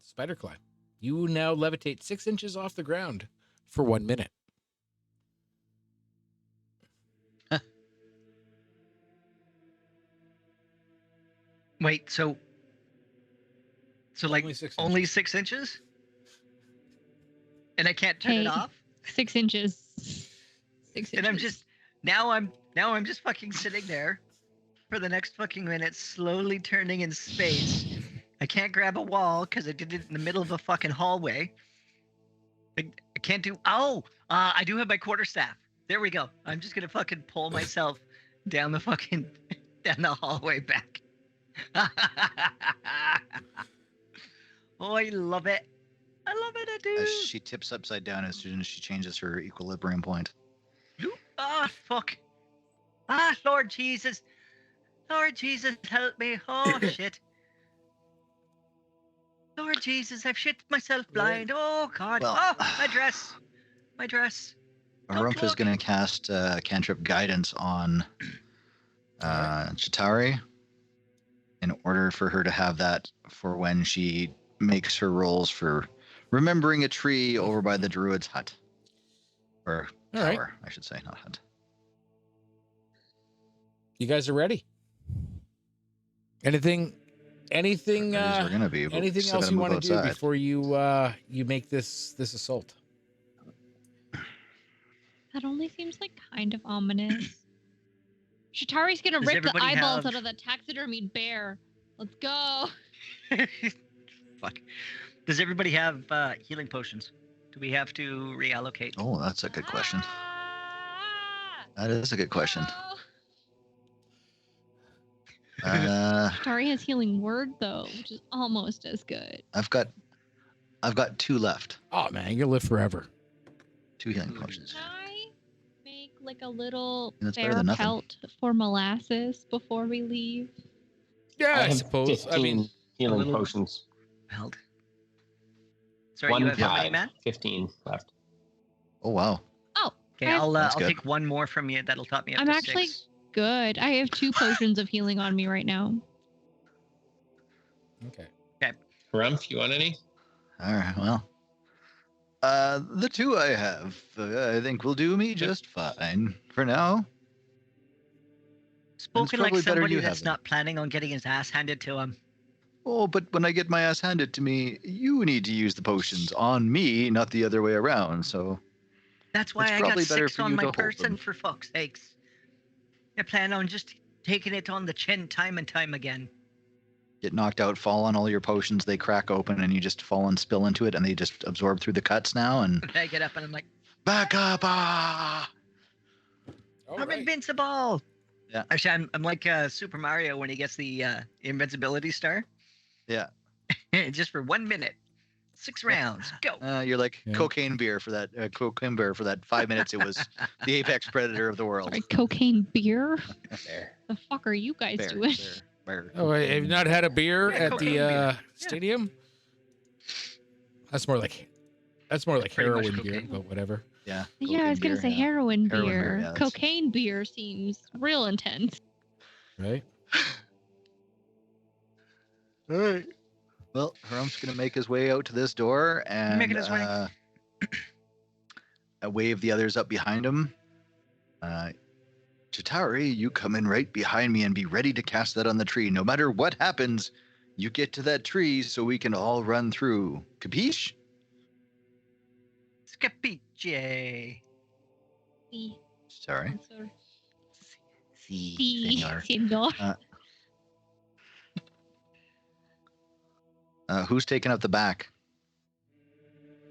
spider climb. You now levitate 6 inches off the ground for 1 minute. Wait, so like Only 6 only inches. 6 inches? And I can't turn it Hey. off? 6 inches. 6 inches. And I'm just just fucking sitting there for the next fucking minute, slowly turning in space. I can't grab a wall because I did it in the middle of a fucking hallway. I can't do. Oh, I do have my quarterstaff. There we go. I'm just gonna fucking pull myself down the hallway back. Oh, I love it. I love it, I do. As she tips upside down as soon as she changes her equilibrium point. Ah, fuck. Ah, Lord Jesus. Lord Jesus, help me. Oh, shit. Lord Jesus, I've shit myself blind. Oh, God. Well, Oh, my dress. My dress. Harumph is look. going to cast cantrip guidance on Chitari in order for her to have that for when she makes her rolls for remembering a tree over by the druid's hut. Or All right. tower, I should say, not hut. You guys are ready? Anything We're gonna be, but we anything still else gotta you move want to do outside. before you make this assault? That only seems like kind of ominous. Shatari's gonna Does rip the everybody eyeballs have- out of the taxidermied bear. Let's go. Fuck. Does everybody have healing potions? Do we have to reallocate? Oh, that's a good question. Ah! That is a good question. No. Shatari has healing word though, which is almost as good. I've got 2 left. Oh man, you'll live forever. 2 healing potions. Can I make like a little That's better bear than nothing. pelt for molasses before we leave? Yeah, I have suppose. 15 I mean, healing little- potions. Held. Sorry, One you have how many, five, man? 15 left. Oh wow. Oh, Okay, I have- I'll That's good. take one more from you. That'll top me up I'm to actually 6. good. I have 2 potions of healing on me right now. okay. Rumph, you want any? All right. Well, the 2 I have, I think will do me just fine for now. Spoken like probably better somebody you that's have not planning on getting his ass handed to him. Oh, but when I get my ass handed to me, you need to use the potions on me, not the other way around. So That's why It's I got probably better 6 for on you my to hold person, them. for fuck's sakes. I plan on just taking it on the chin time and time again. get knocked out, fall on all your potions, they crack open, and you just fall and spill into it, and they just absorb through the cuts now. And And I get up and I'm like, back up! Ah! All I'm right. invincible! Yeah. Actually, I'm like Super Mario when he gets the invincibility star. Yeah. Just for 1 minute. 6 rounds. Go. You're like Yeah. cocaine bear for that 5 minutes. It was the apex predator of the world. Sorry, cocaine beer? There. The fuck are you guys Bear, doing? bear. Oh, have you not had a beer Yeah, at cocaine the beer. Yeah. stadium? That's more like Pretty much heroin beer, cocaine. but whatever. Yeah. Yeah, I was cocaine gonna say beer, yeah. heroin beer. Heroin beer, yeah, that's- Cocaine beer seems real intense. Right? All right. Well, Harum's gonna make his way out to this door and Making his way. wave the others up behind him. Chitari, you come in right behind me and be ready to cast that on the tree. No matter what happens, you get to that tree so we can all run through. Capiche? Scapiche. Sí, Sorry. señor. Sí, Sí, senor. señor. Who's taking up the back?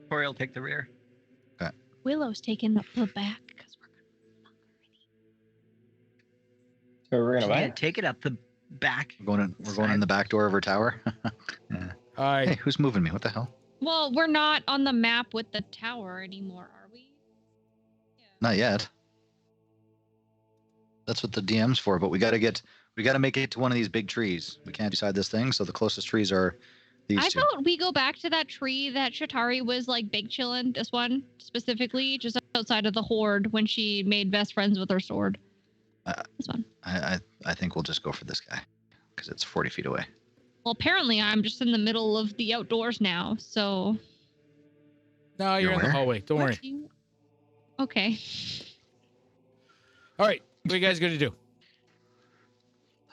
Corey will take the rear. Willow's taking up the back because we're So we're gonna Yeah, what? take it up the back. We're going in the back door of her tower. Yeah. I Hey, who's moving me? What the hell? Well, we're not on the map with the tower anymore, are we? Not yet. That's what the DM's for, but we gotta make it to one of these big trees. We can't decide this thing, so the closest trees are these I 2. vote we go back to that tree that Shatari was like big chillin', this one specifically, just outside of the horde when she made best friends with her sword. This one. I think we'll just go for this guy because it's 40 feet away. Well, apparently I'm just in the middle of the outdoors now, so. no, you're in the where? hallway. Don't worry. What do you- Okay. All right, what are you guys gonna do?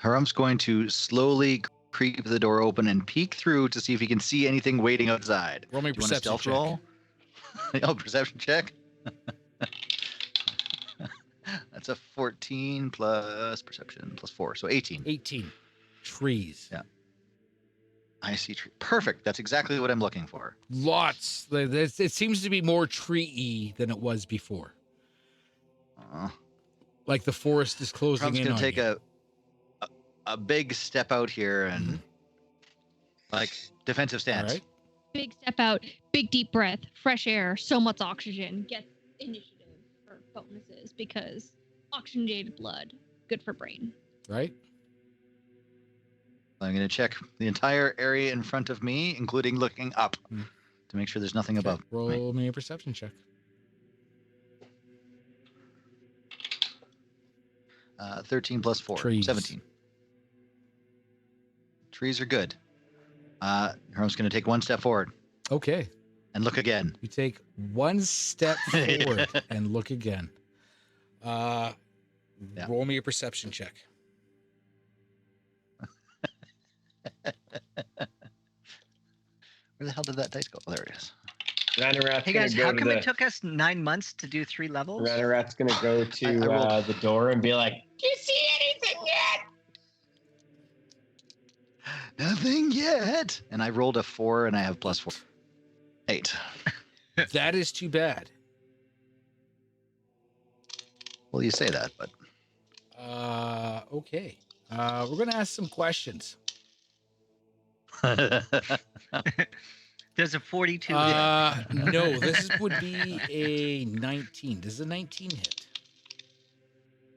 Harum's going to slowly creep the door open and peek through to see if he can see anything waiting outside. Roll me a Do you want a perception stealth check. roll? Oh, perception check. That's a 14 plus perception plus 4, so 18. 18 trees. Yeah. Icy tree. Perfect. That's exactly what I'm looking for. Lots. It seems to be more tree-y than it was before. Like the forest is closing Trump's in going on to take you. a big step out here and like defensive All stance. right. Big step out, big deep breath, fresh air, so much oxygen. Get initiative for bonuses because oxygenated blood, good for brain. Right. I'm going to check the entire area in front of me, including looking up to make sure there's nothing Okay, above me. roll me a perception check. 13 plus 4. Trees. 17. Trees are good. Herm's going to take one step forward Okay. and look again. You take one step forward and look again. Roll me a perception check. Where the hell did that dice go? Oh, there it is. Ranarat's Hey gonna guys, go how to come the, it took us 9 months to do 3 levels? Ranarat's gonna go to I rolled. the door and be like, "Do you see anything yet?" Nothing yet. And I rolled a 4 and I have plus 4. 8. That is too bad. Well, you say that, but Okay. We're gonna ask some questions. There's a 42 hit. No, this would be a 19. Does a 19 hit?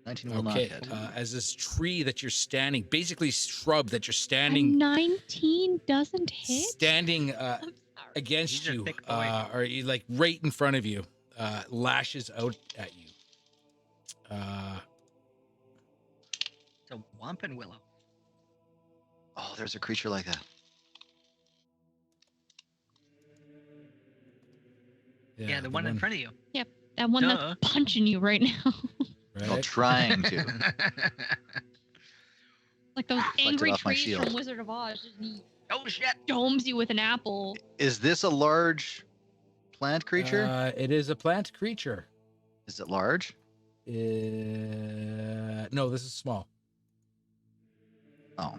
19 will not Okay. hit. As this tree that you're standing, basically shrub that you're A standing, 19 doesn't hit? standing I'm sorry. against He's a you, thick boy. or you like right in front of you, lashes out at you. It's a Wampin Willow. Oh, there's a creature like that. Yeah, the one in front of you. That one Duh. that's punching you right now. Well, Right? trying to. Like those Reflected angry off my trees shield. from Wizard of Oz. Just he Oh shit! domes you with an apple. Is this a large plant creature? It is a plant creature. Is it large? No, this is small. Oh.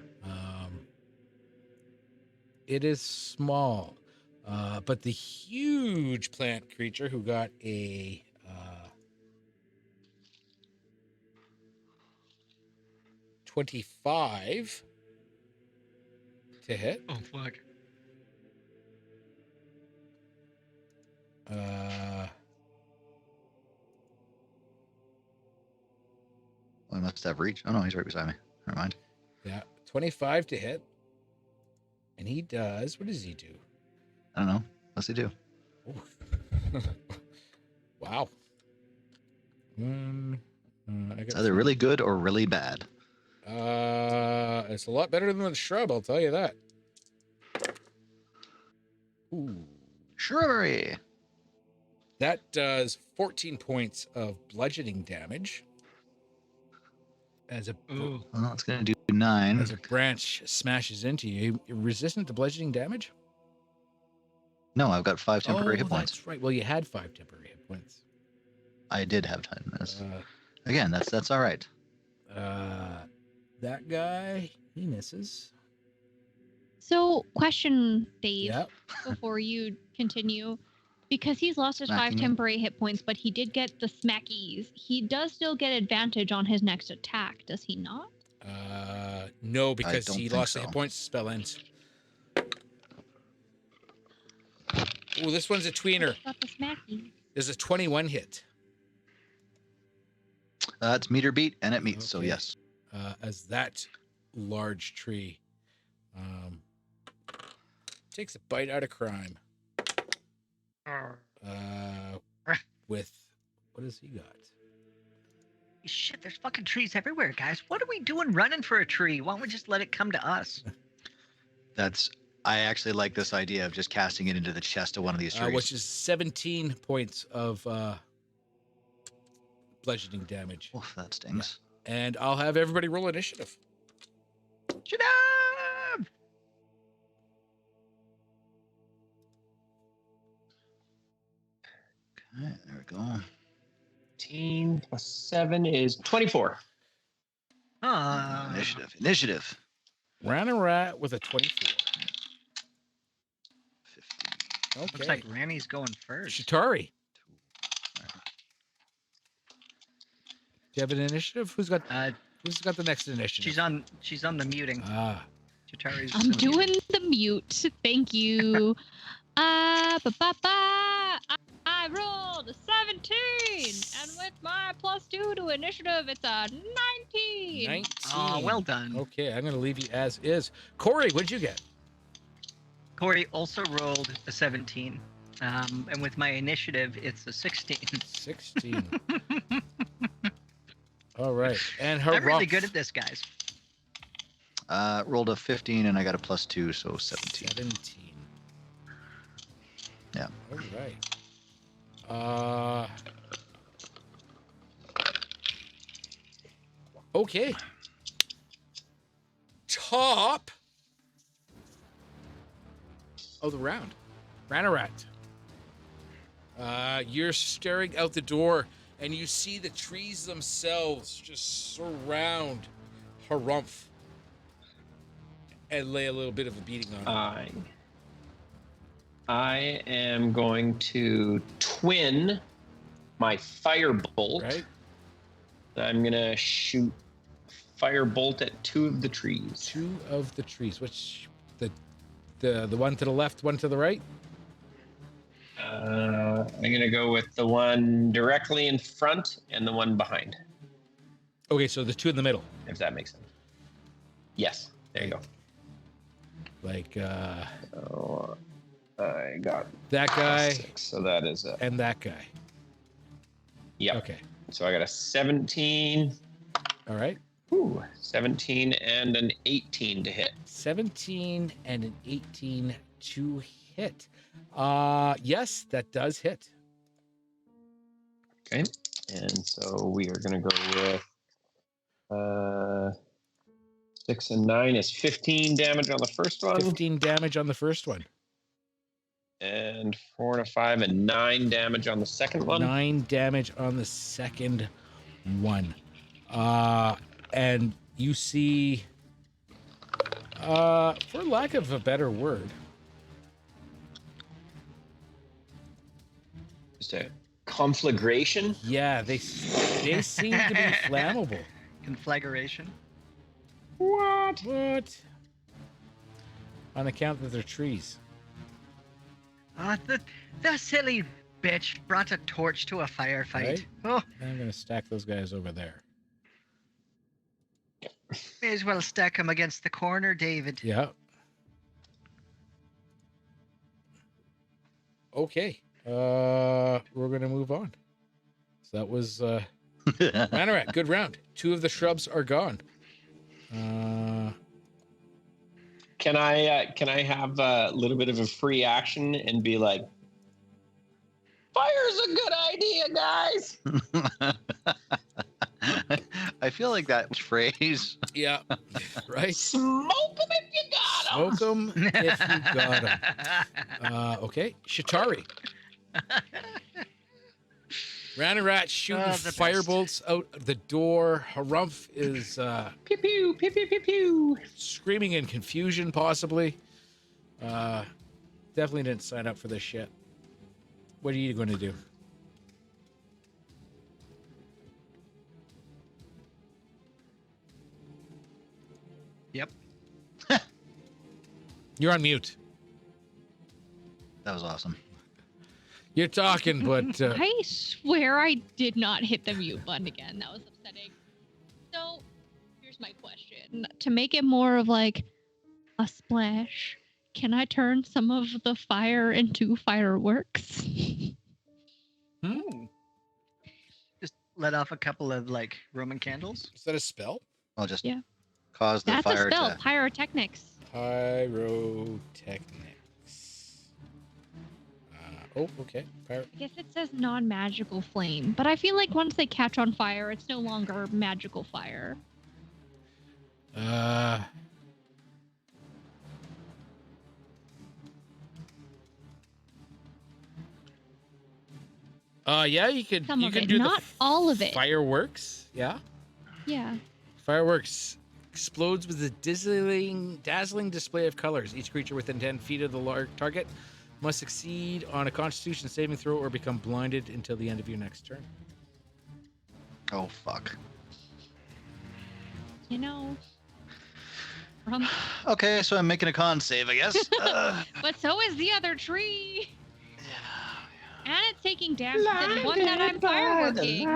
It is small, but the huge plant creature who got a 25 to hit. Oh fuck! Well, I must have reach. Oh no, he's right beside me. Never mind. Yeah, 25 to hit. And he does, what does he do? I don't know. What's he do? Wow. It's either really good or really bad. It's a lot better than the shrub, I'll tell you that. Ooh. Shrubbery. That does 14 points of bludgeoning damage. As a Ooh. Well, it's going to do 9. as a branch smashes into you, you're resistant to bludgeoning damage? No, I've got 5 temporary hit points. That's right. Well, you had 5 temporary hit points. I did have 10. Uh, Again, that's all right. That guy, he misses. So, question, Dave, Yeah. before you continue. Because he's lost his 5 Smacking me. temporary hit points, but he did get the smackies. He does still get advantage on his next attack, does he not? No, because don't he think lost the so. hit points. Spell ends. Oh, this one's a tweener. Got the smackies. There's a 21 hit. It's meter beat, and it meets, so Okay. yes. As that large tree takes a bite out of crime. With what has he got? Shit! There's fucking trees everywhere, guys. What are we doing running for a tree? Why don't we just let it come to us? I actually like this idea of just casting it into the chest of one of these trees. Which is 17 points of bludgeoning damage. Oof, that stings. And I'll have everybody roll initiative. Shut up! Okay, there we go. 18 plus 7 is 24. Ah. Initiative. Ran a rat with a 24. Okay. Looks like Ranny's going first. Shatari. Do you have an initiative? Who's got the next initiative? She's on the muting. Chitari's I'm doing the mute. Thank you. I rolled a 17, and with my +2 to initiative, it's a 19. 19. Oh, well done. Okay, I'm going to leave you as is. Corey, what'd you get? Corey also rolled a 17. And with my initiative, it's a 16. 16. All right. And I'm really Harumph. good at this, guys. Rolled a 15 and I got a +2, so 17. 17. Yeah. All right. Okay. Top of the round. Ranarat. You're staring out the door and you see the trees themselves just surround Harumph and lay a little bit of a beating on him. I am going to twin my firebolt. Right? I'm gonna shoot firebolt at 2 of the trees. 2 of the trees. Which the one to the left, one to the right? I'm gonna go with the one directly in front and the one behind. Okay, so the 2 in the middle. If that makes sense. Yes, there you go. Like So I got that guy 6, so that is a and that guy. yeah. Okay. So I got a 17. All right. Ooh, 17 and an 18 to hit. 17 and an 18 to hit. Yes, that does hit. Okay. And so we are going to go with 6 and 9 is 15 damage on the first one. 15 damage on the first one. And 4 and a 5 and 9 damage on the second one. 9 damage on the second one. And you see, for lack of a better word, Just a conflagration. yeah, they seem to be flammable. Conflagration. What? On account that they're trees. The silly bitch brought a torch to a firefight. Right? Oh, I'm gonna stack those guys over there. may as well stack them against the corner, David. Yeah. Okay. We're gonna move on. So that was Ranarat. Good round. 2 of the shrubs are gone. Can I have a little bit of a free action and be like, fire's a good idea, guys? I feel like that phrase. Yeah. Right. Smoke them if you got them. Smoke them if you got them. Okay. Shatari. Ranarat shooting the firebolts out the door. Harumph is Pew pew pew pew pew pew. screaming in confusion, possibly. Definitely didn't sign up for this shit. What are you going to do? Yep. You're on mute. That was awesome. You're talking, but I swear I did not hit the mute button again. That was upsetting. So, here's my question. To make it more of like a splash, can I turn some of the fire into fireworks? Just let off a couple of like Roman candles. is that a spell? I'll just Yeah. cause the That's a fire spell. to. Pyrotechnics. Pyrotechnics. Okay. I guess it says non-magical flame, but I feel like once they catch on fire, it's no longer magical fire. Yeah, you could. Some you of can it, do not all of it. Fireworks. Yeah. Yeah. Fireworks explodes with a dazzling display of colors. Each creature within 10 feet of the target must succeed on a Constitution saving throw or become blinded until the end of your next turn. Oh fuck. You know. Okay, so I'm making a con save, I guess. But so is the other tree. And it's taking damage to the one that I'm fireworking.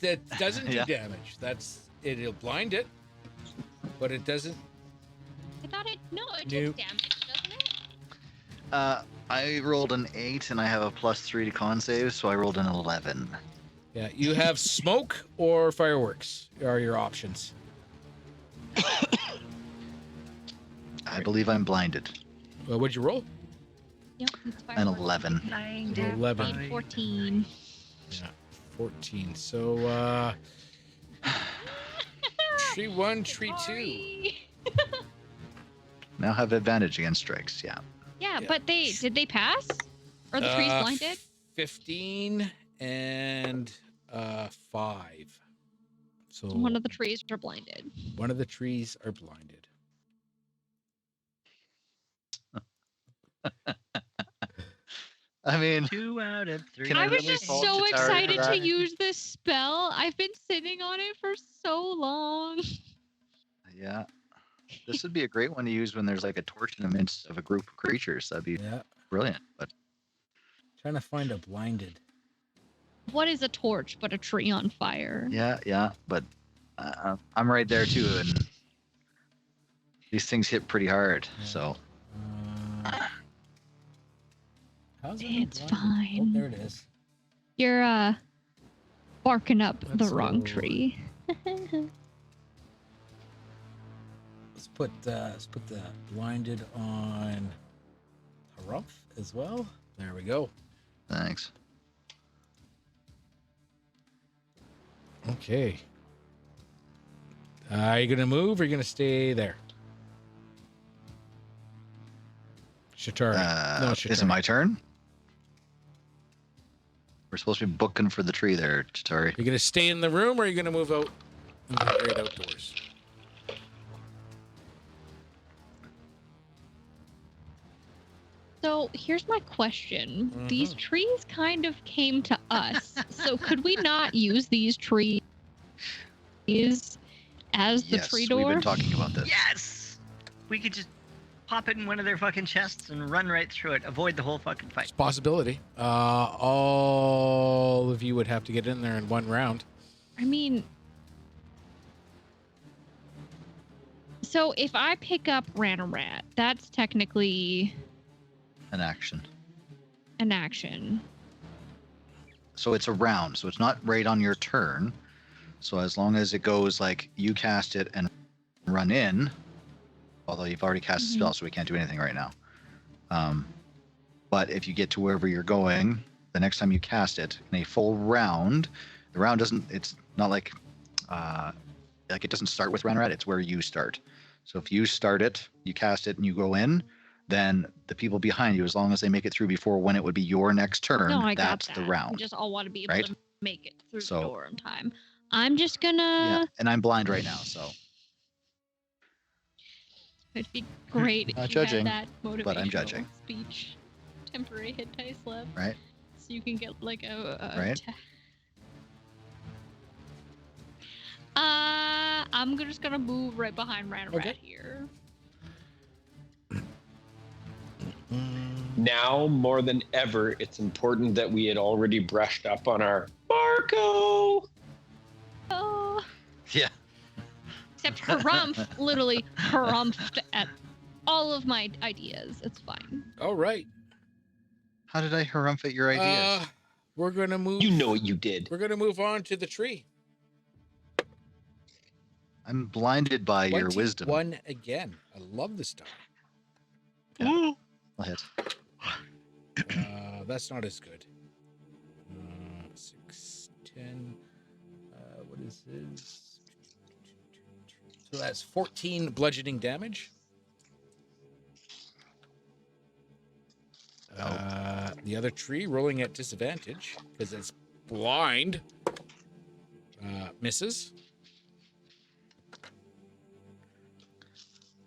It doesn't do Yeah. damage. It'll blind it, but it doesn't. I thought it Nope. takes damage, doesn't it? I rolled an 8 and I have a +3 to con save, so I rolled an 11. Yeah, you have smoke or fireworks are your options. I believe I'm blinded. What'd you roll? Yep, it's An 11. Blinded 11. by- 14. Yeah, 14. So, tree 1, tree 2. Sorry. Now have advantage against strikes, yeah. Yeah, Yeah. but did they pass? Or the trees blinded? 15 and 5. So One of the trees are blinded. one of the trees are blinded. I mean, 2 out of 3. Can I I was really just fault so Chitari for excited to that? use this spell. I've been sitting on it for so long. yeah. This would be a great one to use when there's like a torch in the midst of a group of creatures. That'd be Yeah, brilliant. But trying to find a blinded. What is a torch but a tree on fire? yeah. But I'm right there too, and these things hit pretty hard. Yeah. So How's it It's blinded? fine. Oh, there it is. You're barking up Let's the wrong go. tree. Let's put the blinded on Harumph as well. There we go. thanks. Okay. Are you gonna move or are you gonna stay there? Shatari. No, Is Shatari. it my turn? We're supposed to be booking for the tree there, Chitari. You gonna stay in the room or are you gonna move out and get right outdoors? So here's my question. These Mhm. trees kind of came to us. So could we not use these trees as the Yes, tree we've door? been talking about this. Yes! We could just pop it in one of their fucking chests and run right through it. Avoid the whole fucking It's fight. a possibility. All of you would have to get in there in one round. I mean, so if I pick up Ranarat, that's technically An action. an action. So it's a round, so it's not right on your turn. So as long as it goes like you cast it and run in, although you've already cast a spell, so we can't do anything right now. But if you get to wherever you're going, the next time you cast it in a full round, the round doesn't. It's not like it doesn't start with Ranarat. It's where you start. So if you start it, you cast it, and you go in, then the people behind you, as long as they make it through before when it would be your next turn, No, I got that's that. the We round. just all want to be able right? to make it through So- the door in time. I'm just gonna. Yeah, and I'm blind right now, so It'd be great if Not you judging, had that motivational but I'm judging. speech. Temporary hit dice left. Right. So you can get like a Right. I'm just gonna move right behind Ranarat Okay. here. Now more than ever, it's important that we had already brushed up on our Marco. Oh. yeah. Except Harumph literally harumphed at all of my ideas. It's fine. All right. How did I harumph at your ideas? We're gonna move. You know what you did. We're gonna move on to the tree. I'm blinded by your wisdom. 21 again. I love this die. I'll hit. That's not as good. 6, 10. What is this? So that's 14 bludgeoning damage. The other tree rolling at disadvantage because it's blind. Misses.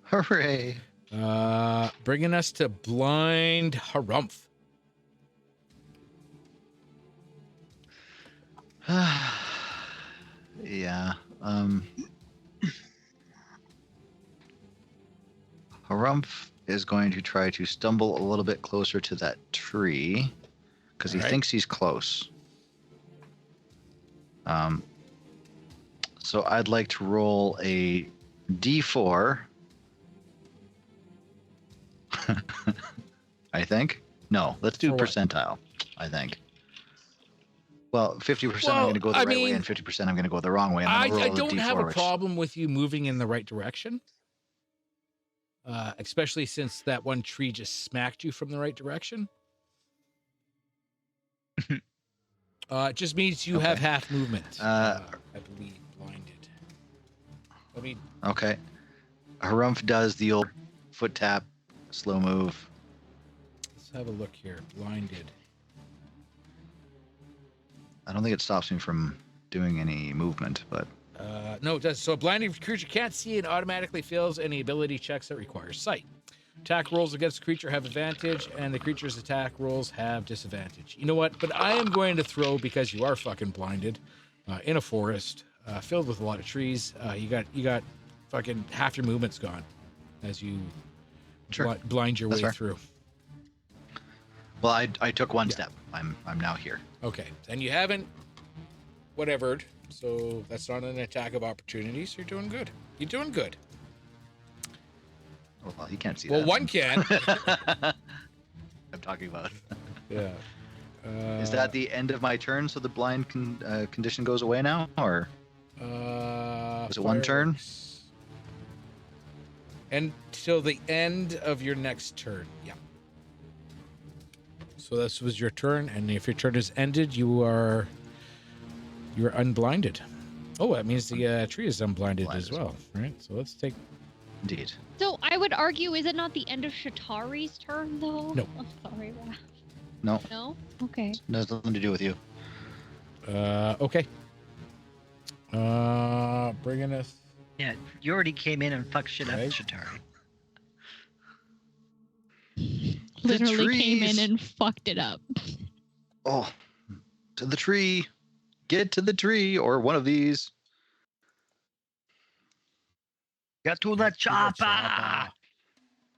Hooray. Bringing us to blind Harumph. Yeah. Harumph is going to try to stumble a little bit closer to that tree because he All right. thinks he's close. So I'd like to roll a D4. I think. No, let's do For what? percentile. I think. Well, 50% I'm Well, going to go the I right way, mean, and 50% I'm going to go the wrong way. And then I I'll roll a don't D4, have a which- problem with you moving in the right direction. Especially since that one tree just smacked you from the right direction. It just means you have Okay. half movement. I believe blinded. I mean, Okay. Harumph does the old foot tap, slow move. let's have a look here. Blinded. I don't think it stops me from doing any movement, but No, it does. So a blinded creature can't see and automatically fails any ability checks that require sight. Attack rolls against the creature have advantage, and the creature's attack rolls have disadvantage. You know what? But I am going to throw, because you are fucking blinded, in a forest filled with a lot of trees. You got fucking half your movement's gone as you Sure. blind your That's way fair. through. well, I took one Yeah. step. I'm now here. Okay, and you haven't whatevered, so that's not an attack of opportunity. So you're doing good. You're doing good. Oh, well, he can't see Well, that. one can. I'm talking about. Yeah. Is that the end of my turn? So the blind condition goes away now, or Was it one turn? Until the end of your next turn. Yeah. So this was your turn, and if your turn is ended, you're unblinded. Oh, that means the tree is unblinded Blind as as well, right? So let's take. indeed? So I would argue, is it not the end of Shatari's turn, though? No. Oh, sorry, Raph. No, No? Okay. has nothing to do with you. Okay. Bringing us. Yeah, you already came in and fucked shit up, Right. Shatari. Literally came in trees. and fucked it up. Oh, to the tree. Get to the tree, or one of these. Get to the chopper!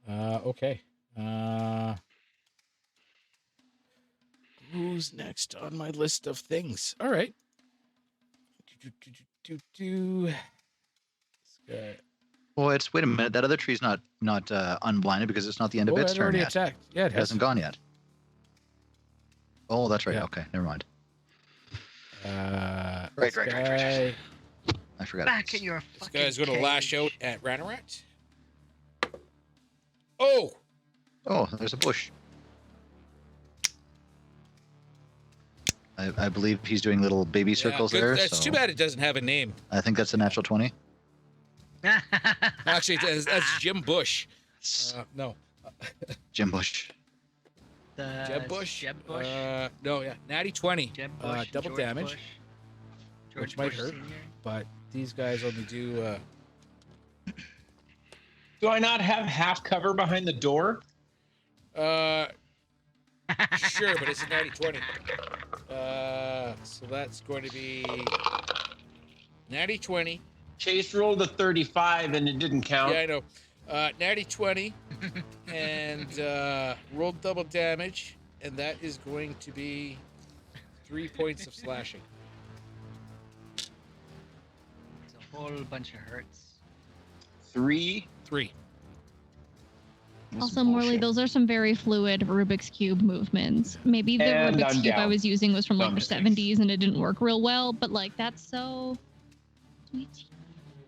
Okay. Who's next on my list of things? All right. This guy. Well, it's wait a minute. That other tree's not unblinded because it's not the end of Oh, its it turn already yet. attacked. Yeah, it It hasn't gone yet. Oh, that's right. Yeah. Okay, never mind. Right. I forgot. Back in your This fucking guy's going to lash cage. out at Ranarat. Oh! Oh, there's a bush. I believe he's doing little baby circles good. there. That's so too bad it doesn't have a name. I think that's a natural 20. Actually, that's Jim Bush. No. Jim Bush. Jeb Bush? Jeb Bush. No, yeah. Natty 20. Jeb Bush. Double George damage. Bush. Which George might Bush hurt. Sr. But these guys only do. Do I not have half cover behind the door? Sure, but it's a 90-20. So that's going to be natty 20. Chase rolled a 35 and it didn't count. Yeah, I know. Natty 20 and rolled double damage, and that is going to be 3 points of slashing. It's a whole bunch of hurts. 3. 3. That's Also, some Morley, bullshit. those are some very fluid Rubik's Cube movements. Maybe the And Rubik's I'm Cube I down. was using was from like No, the I'm 70s and it didn't work real well, but like that's so sweet.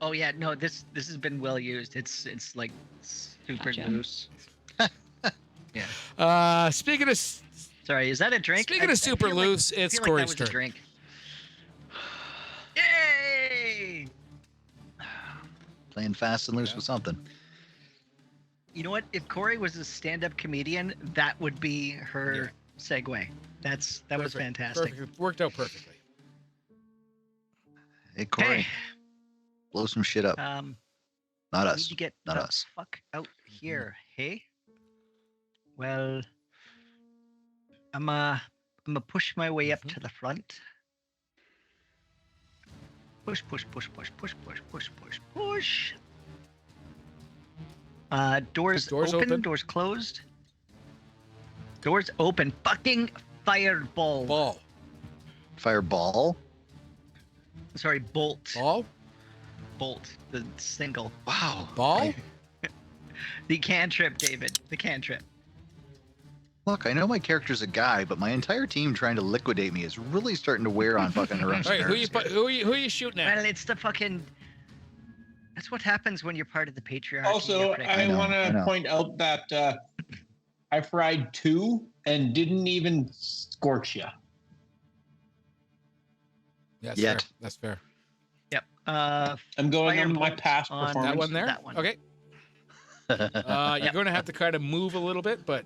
Oh yeah, no, this has been well used. It's like super Gotcha. loose. Speaking of Sorry, is that a drink? Speaking of super feel like- loose, I it's feel like that Corey's was a turn. drink. Yay! Playing fast and loose Yeah. with something. You know what? If Corey was a stand-up comedian, that would be her segue. That was Perfect. fantastic. Perfect. Worked out perfectly. Hey, Corey, Hey, blow some shit up. um, Not we us. need to get Not the us. fuck out here, hey? Well, I'm gonna push my way up to the front. Push, push, push, push, push, push, push, push, push. Doors open. Doors closed. Doors open. Fucking fireball. Ball. Fireball? Sorry, bolt. Ball? Bolt. The single. Wow. Ball? The cantrip, David. The cantrip. Look, I know my character's a guy, but my entire team trying to liquidate me is really starting to wear on fucking Harum's All right, who nerves. you shooting at? Well, it's the fucking... That's what happens when you're part of the patriarchy. Also, I know, want I know. to point out that I fried 2 and didn't even scorch you. That's Yet. fair. That's fair. Yep. I'm going on my Firebolt past on performance. That one there? That one. Okay. You're going to have to kind of move a little bit, but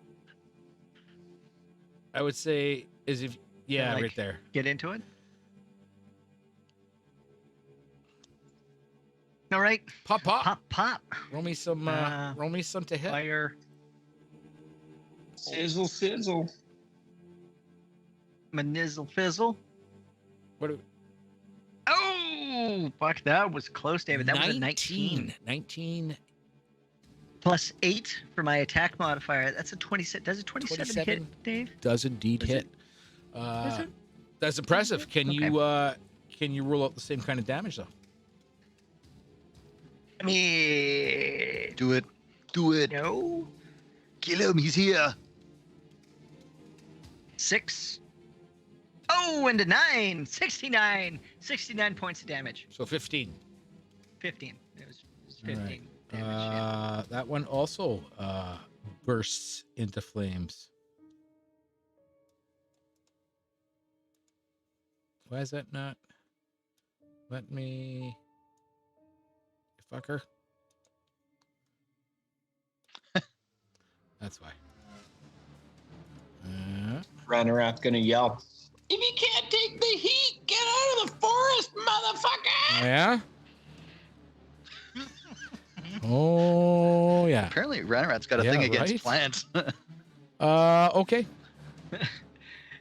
I would say is if yeah, Like- right there. Get into it. All right. Pop, pop. Pop, pop. Roll me some. Roll me some to hit. Fire. Sizzle, sizzle. Manizzle fizzle. What? Oh, fuck. That was close, David. That was a 19. 19. Plus 8 for my attack modifier. That's a 27. Does a 27 hit, 27. Dave? Does indeed Does hit. Does it? That's impressive. Can Okay. you roll out the same kind of damage though? I mean, Do it. Do it. no. Kill him. He's here. 6. Oh, and a 9. 69. 69 points of damage. So 15. 15. It was All 15 right. damage. Yeah. That one also bursts into flames. Why is that not? Let me. You fucker. That's why. Ranarat's gonna yell, "If you can't take the heat, get out of the forest, motherfucker!" Yeah. Oh yeah. Apparently, Ranarat's got a Yeah, thing against right? plants. Okay.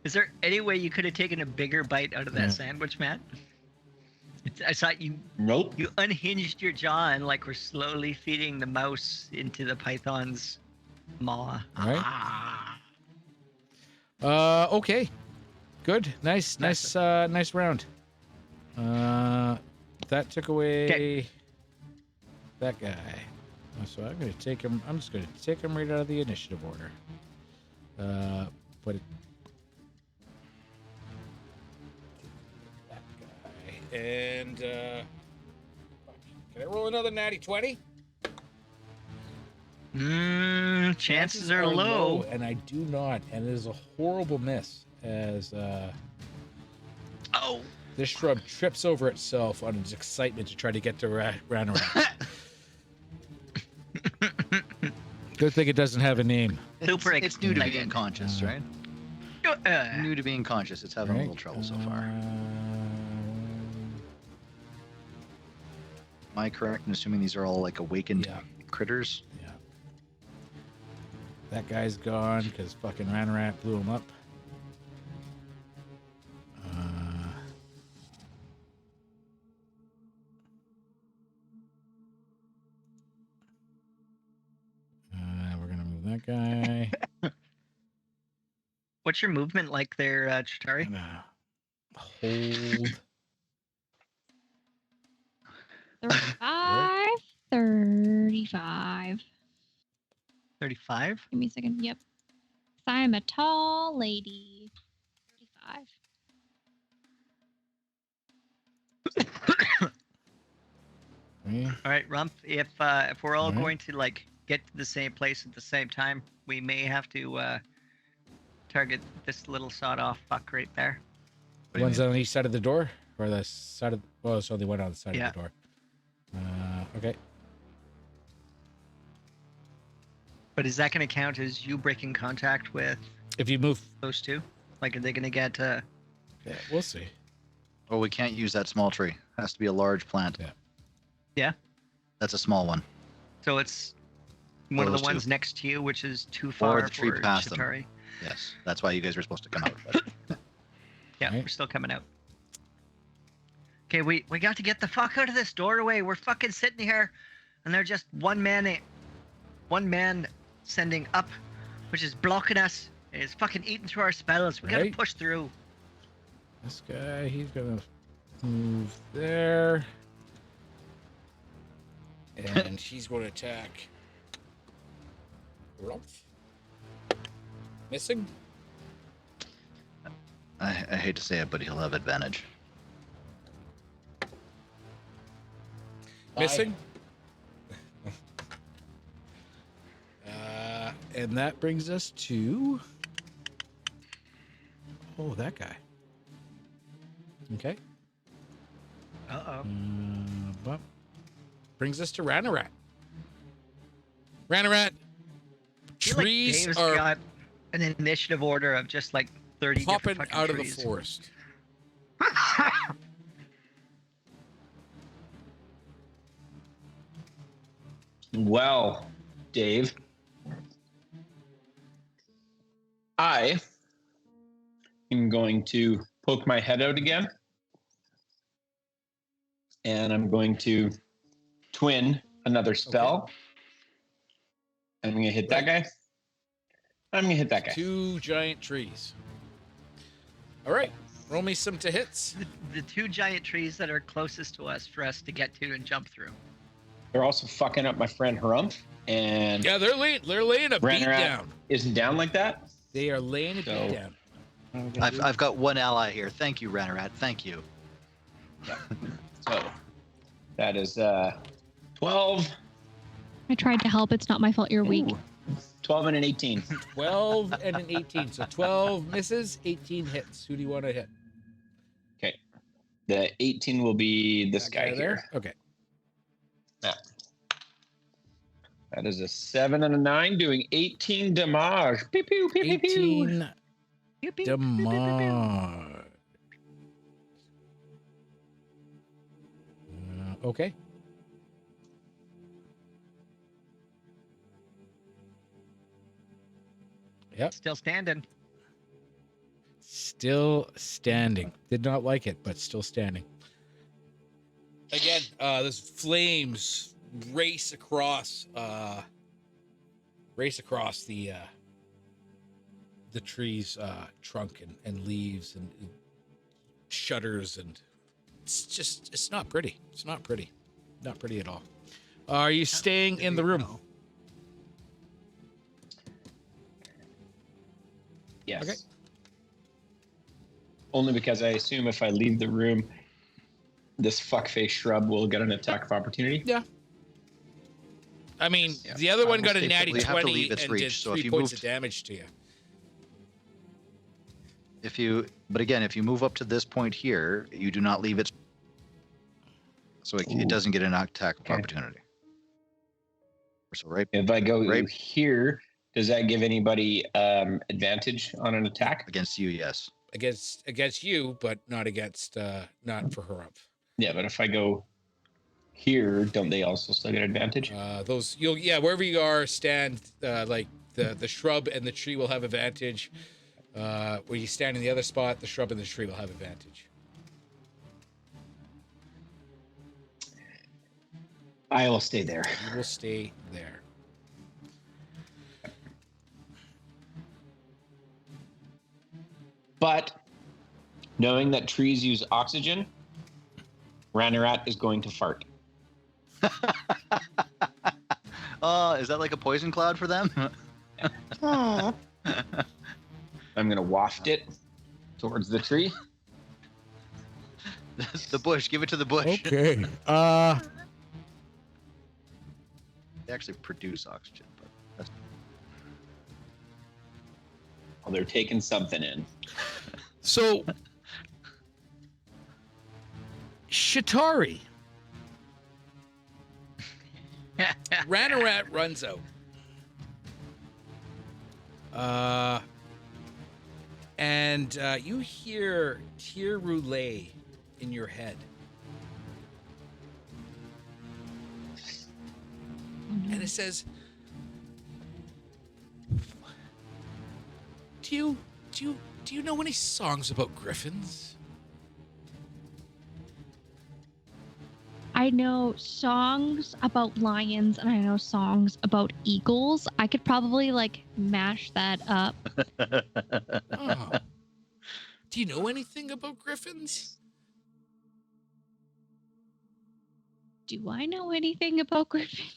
Is there any way you could have taken a bigger bite out of that Yeah. sandwich, Matt? I saw you Nope. unhinged your jaw and like we're slowly feeding the mouse into the python's maw. Right. Ah. Okay. Good. Nice round. That took away 'Kay. that guy. So I'm gonna take him. I'm just gonna take him right out of the initiative order. But that guy and can I roll another natty 20? Chances are low. and I do not, and it is a horrible miss as Oh, this shrub trips over itself on its excitement to try to get to Ranarat. Good thing it doesn't have a name. Super It's new to being excited. conscious, right? New to being conscious. It's having a little trouble so far. Am I correct in assuming these are all like awakened Yeah. critters? Yeah. That guy's gone because fucking Ranarat blew him up. We're gonna move that guy. What's your movement like there, Chitari? Gonna hold. 35. 35. 35? Give me a second. Yep. 'Cause I am a tall lady. 35. Yeah. All right, Rump. If we're all All right. going to like get to the same place at the same time, we may have to target this little sawed-off fuck right there. What do you One's mean? on each side of the door, or the side of. Well, it's only one on the side Yeah. of the door. Okay. But is that going to count as you breaking contact with If you move, those two? Like, are they going to get? yeah, we'll see. Oh, we can't use that small tree. It has to be a large plant. Yeah. Yeah. That's a small one. So it's One of Those the two. ones next to you, which is too Or far the tree for past them. Shatari. Yes, that's why you guys were supposed to come out. But Yeah, Right. we're still coming out. Okay, we got to get the fuck out of this doorway. We're fucking sitting here, and they're just one man sending up, which is blocking us. It's fucking eating through our spells. We gotta Right. push through. This guy, he's gonna move there. And she's going to attack. Rumpf. Missing. I hate to say it, but he'll have advantage. Missing. And that brings us to. Oh, that guy. Okay. Uh-oh. Well, brings us to Ranarat. Ranarat. I feel like Trees Dave's are got an initiative order of just like 30 popping different fucking out of the trees. forest. Well, Dave, I am going to poke my head out again, and I'm going to twin another spell. I'm going to hit that guy. I'm going to hit that guy. 2 giant trees. All right. Roll me some to hits. The 2 giant trees that are closest to us for us to get to and jump through. They're also fucking up my friend Harumph, and Yeah, they're laying a beat Ranarat down. isn't down like that. They are laying a So- beat down. I've got one ally here. Thank you, Ranarat. Thank you. So that is 12. I tried to help. It's not my fault you're weak. Ooh, 12 and an 18. 12 and an 18. So 12 misses, 18 hits. Who do you want to hit? Okay. The 18 will be this That guy here. there? Okay. Yeah. That is a 7 and a 9, doing 18 damage. Pew, pew, pew, pew, pew. 18 Pew, pew, pew, pew, pew, pew. damage. Okay. Yep. Still standing. Still standing. Did not like it, but still standing. Again, this flames race across the tree's trunk and leaves and shudders, and it's not pretty. It's not pretty. Not pretty at all. Are you staying in the room? Yes. Okay. Only because I assume if I leave the room, this fuckface shrub will get an attack of opportunity. Yeah. I mean, Yeah. the other I one will got a stay put. natty We have to 20 leave its and reach, did so if 3 you points of moved- damage to you. But again, if you move up to this point here, you do not leave its. So it Ooh. doesn't get an attack of Okay. opportunity. So right If I go Right. here, does that give anybody advantage on an attack? against you, yes. Against you, but not against not for her up. Yeah, but if I go here, don't they also still get advantage? Wherever you are, stand like the shrub and the tree will have advantage. Where you stand in the other spot, the shrub and the tree will have advantage. I will stay there. You will stay there. But knowing that trees use oxygen, Ranarat is going to fart. Oh, is that like a poison cloud for them? I'm going to waft it towards the tree. The bush. Give it to the bush. Okay. They actually produce oxygen, but that's Well, they're taking something in. So Shatari. Ranarat runs out. And you hear Tir Roulette in your head. And it says, Do you know any songs about griffins? I know songs about lions and I know songs about eagles. I could probably like mash that up. Oh. Do you know anything about griffins? Do I know anything about griffins?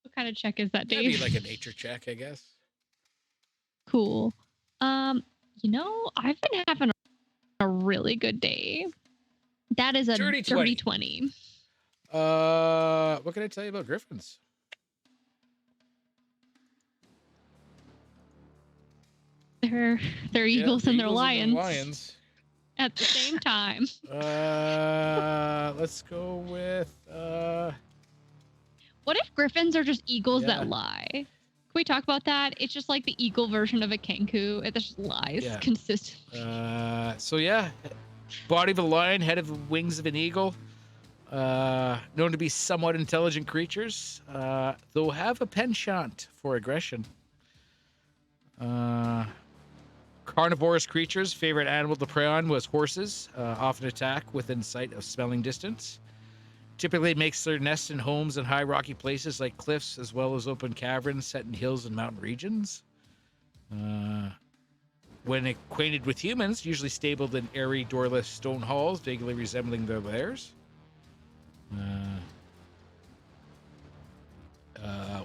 What kind of check is that, That'd Dave? be like a nature check, I guess. Cool. You know, I've been having a really good day. That is a Dirty dirty 20. 20. What can I tell you about griffins? They're eagles and they're lions at the same time. Let's go with What if griffins are just eagles Yeah. that lie? Can we talk about that? It's just like the eagle version of a kenku. It just lies Yeah. consistently. so yeah, body of a lion, head of the wings of an eagle. Known to be somewhat intelligent creatures, though have a penchant for aggression. Carnivorous creatures' favorite animal to prey on was horses, often attack within sight of smelling distance. Typically makes their nests in homes in high rocky places like cliffs, as well as open caverns set in hills and mountain regions. When acquainted with humans, usually stabled in airy, doorless stone halls, vaguely resembling their lairs.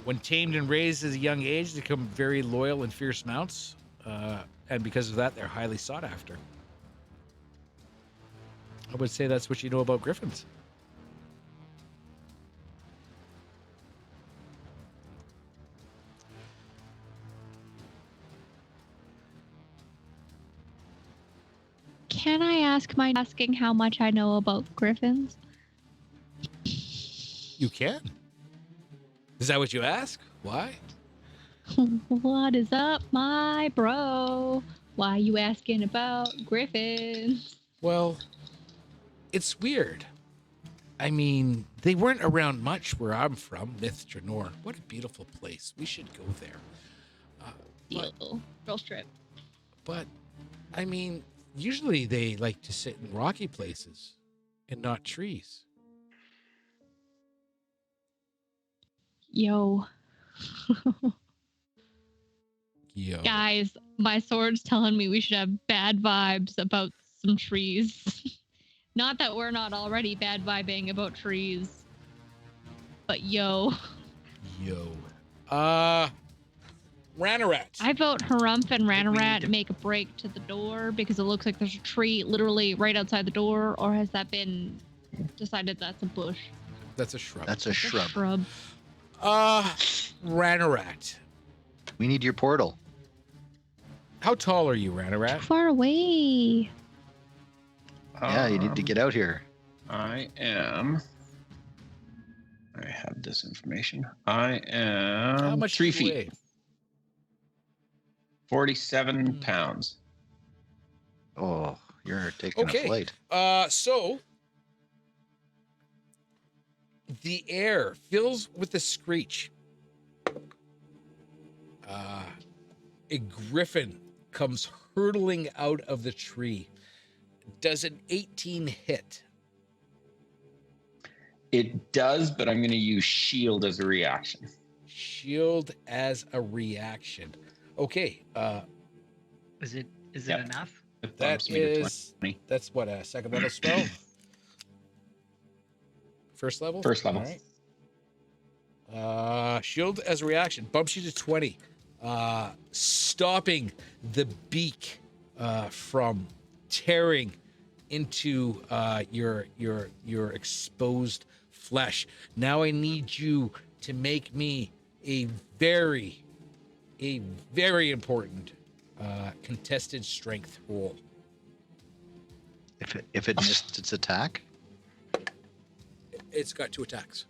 When tamed and raised at a young age, they become very loyal and fierce mounts. And because of that, they're highly sought after. I would say that's what you know about griffins. Can I ask my asking how much I know about griffins? You can. Is that what you ask? Why? What is up, my bro? Why you asking about griffins? Well, it's weird. I mean, they weren't around much where I'm from, Myth Dranor. What a beautiful place. We should go there. Deal. Girls trip. But, I mean, usually they like to sit in rocky places and not trees. Yo. Yo. Guys, my sword's telling me we should have bad vibes about some trees. Not that we're not already bad vibing about trees. But yo. Yo. Ranarat. I vote Harumph and think we need Ranarat to- make a break to the door because it looks like there's a tree literally right outside the door, or has that been decided that's a bush? That's a shrub. That's a It's a shrub. shrub. Ranarat. We need your portal. How tall are you, Too Ranarat? far away. Yeah, you need to get out here. I am. I have this information. I am How much 3 do you feet, weigh? 47 pounds. Oh, you're taking Okay. a flight. So the air fills with a screech. A griffin comes hurtling out of the tree. Does an 18 hit? It does, but I'm going to use shield as a reaction. Shield as a reaction. Okay, Is it Yep. enough? It that bumps me to is 20. that's what, a second level spell? First level? First level. All right. Shield as a reaction bumps you to 20, stopping the beak from tearing into your exposed flesh. Now I need you to make me a very important contested strength roll. If it missed its attack, It's got 2 attacks.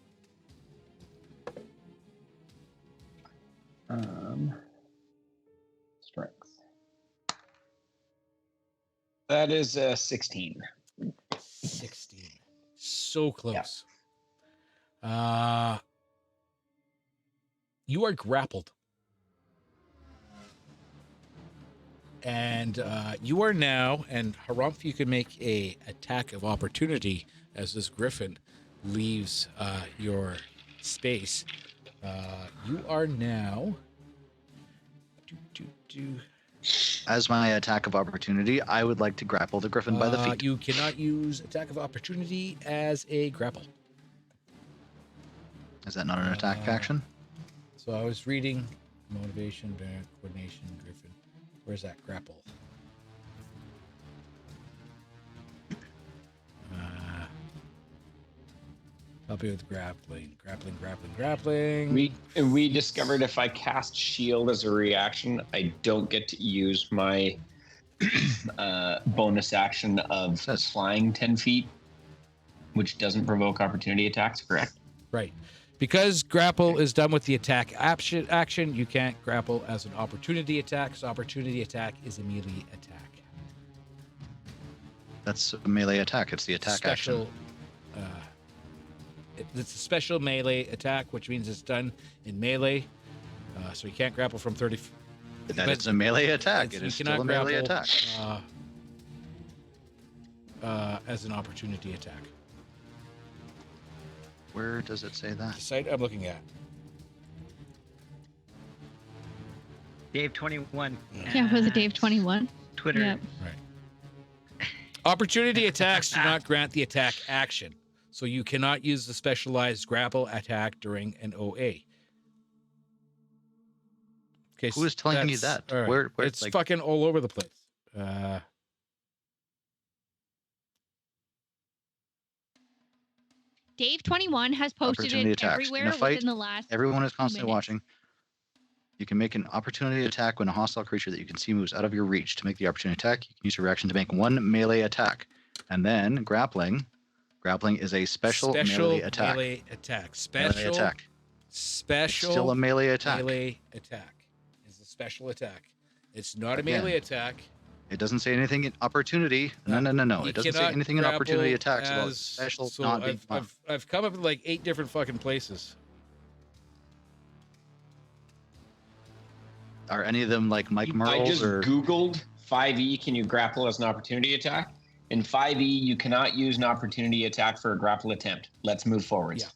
Strength. That is 16. 16. So close. You are grappled. And you are now, and Harumph, you can make a attack of opportunity as this griffin leaves your space. You are now... As my attack of opportunity, I would like to grapple the griffin by the feet. You cannot use attack of opportunity as a grapple. Is that not an attack action? So I was reading motivation, coordination, griffin. Where's that grapple? Help you with grappling. We discovered if I cast shield as a reaction, I don't get to use my bonus action of flying 10 feet, which doesn't provoke opportunity attacks, correct? Right. Because grapple is done with the attack action, you can't grapple as an opportunity attack. So opportunity attack is a melee attack. That's a melee attack. It's the attack action. It's a special melee attack, which means it's done in melee. So you can't grapple from 30 feet. That is a melee attack. It is still a melee attack. As an opportunity attack. Where does it say that? The site I'm looking at. Dave 21. Yeah, was it Dave 21? Twitter. Yep. Right. Opportunity attacks do not grant the attack action. So you cannot use the specialized grapple attack during an OA. Okay, who is telling you that? Right. Where it's like, fucking all over the place. Dave 21 has posted it everywhere in a fight, within the last. Everyone is constantly watching. You can make an opportunity attack when a hostile creature that you can see moves out of your reach. To make the opportunity attack, you can use your reaction to make one melee attack, and then grappling. Grappling is a special melee attack. Melee attack. Special melee attack. Special. It's still a melee attack. Melee attack is a special attack. It's not a melee attack. It doesn't say anything in opportunity. No. It doesn't say anything in opportunity attacks about special not being fun. I've come up with like 8 different fucking places. Are any of them like Mike Merle's? I just Googled 5e, can you grapple as an opportunity attack? In 5e, you cannot use an opportunity attack for a grapple attempt. Let's move forward. Yeah.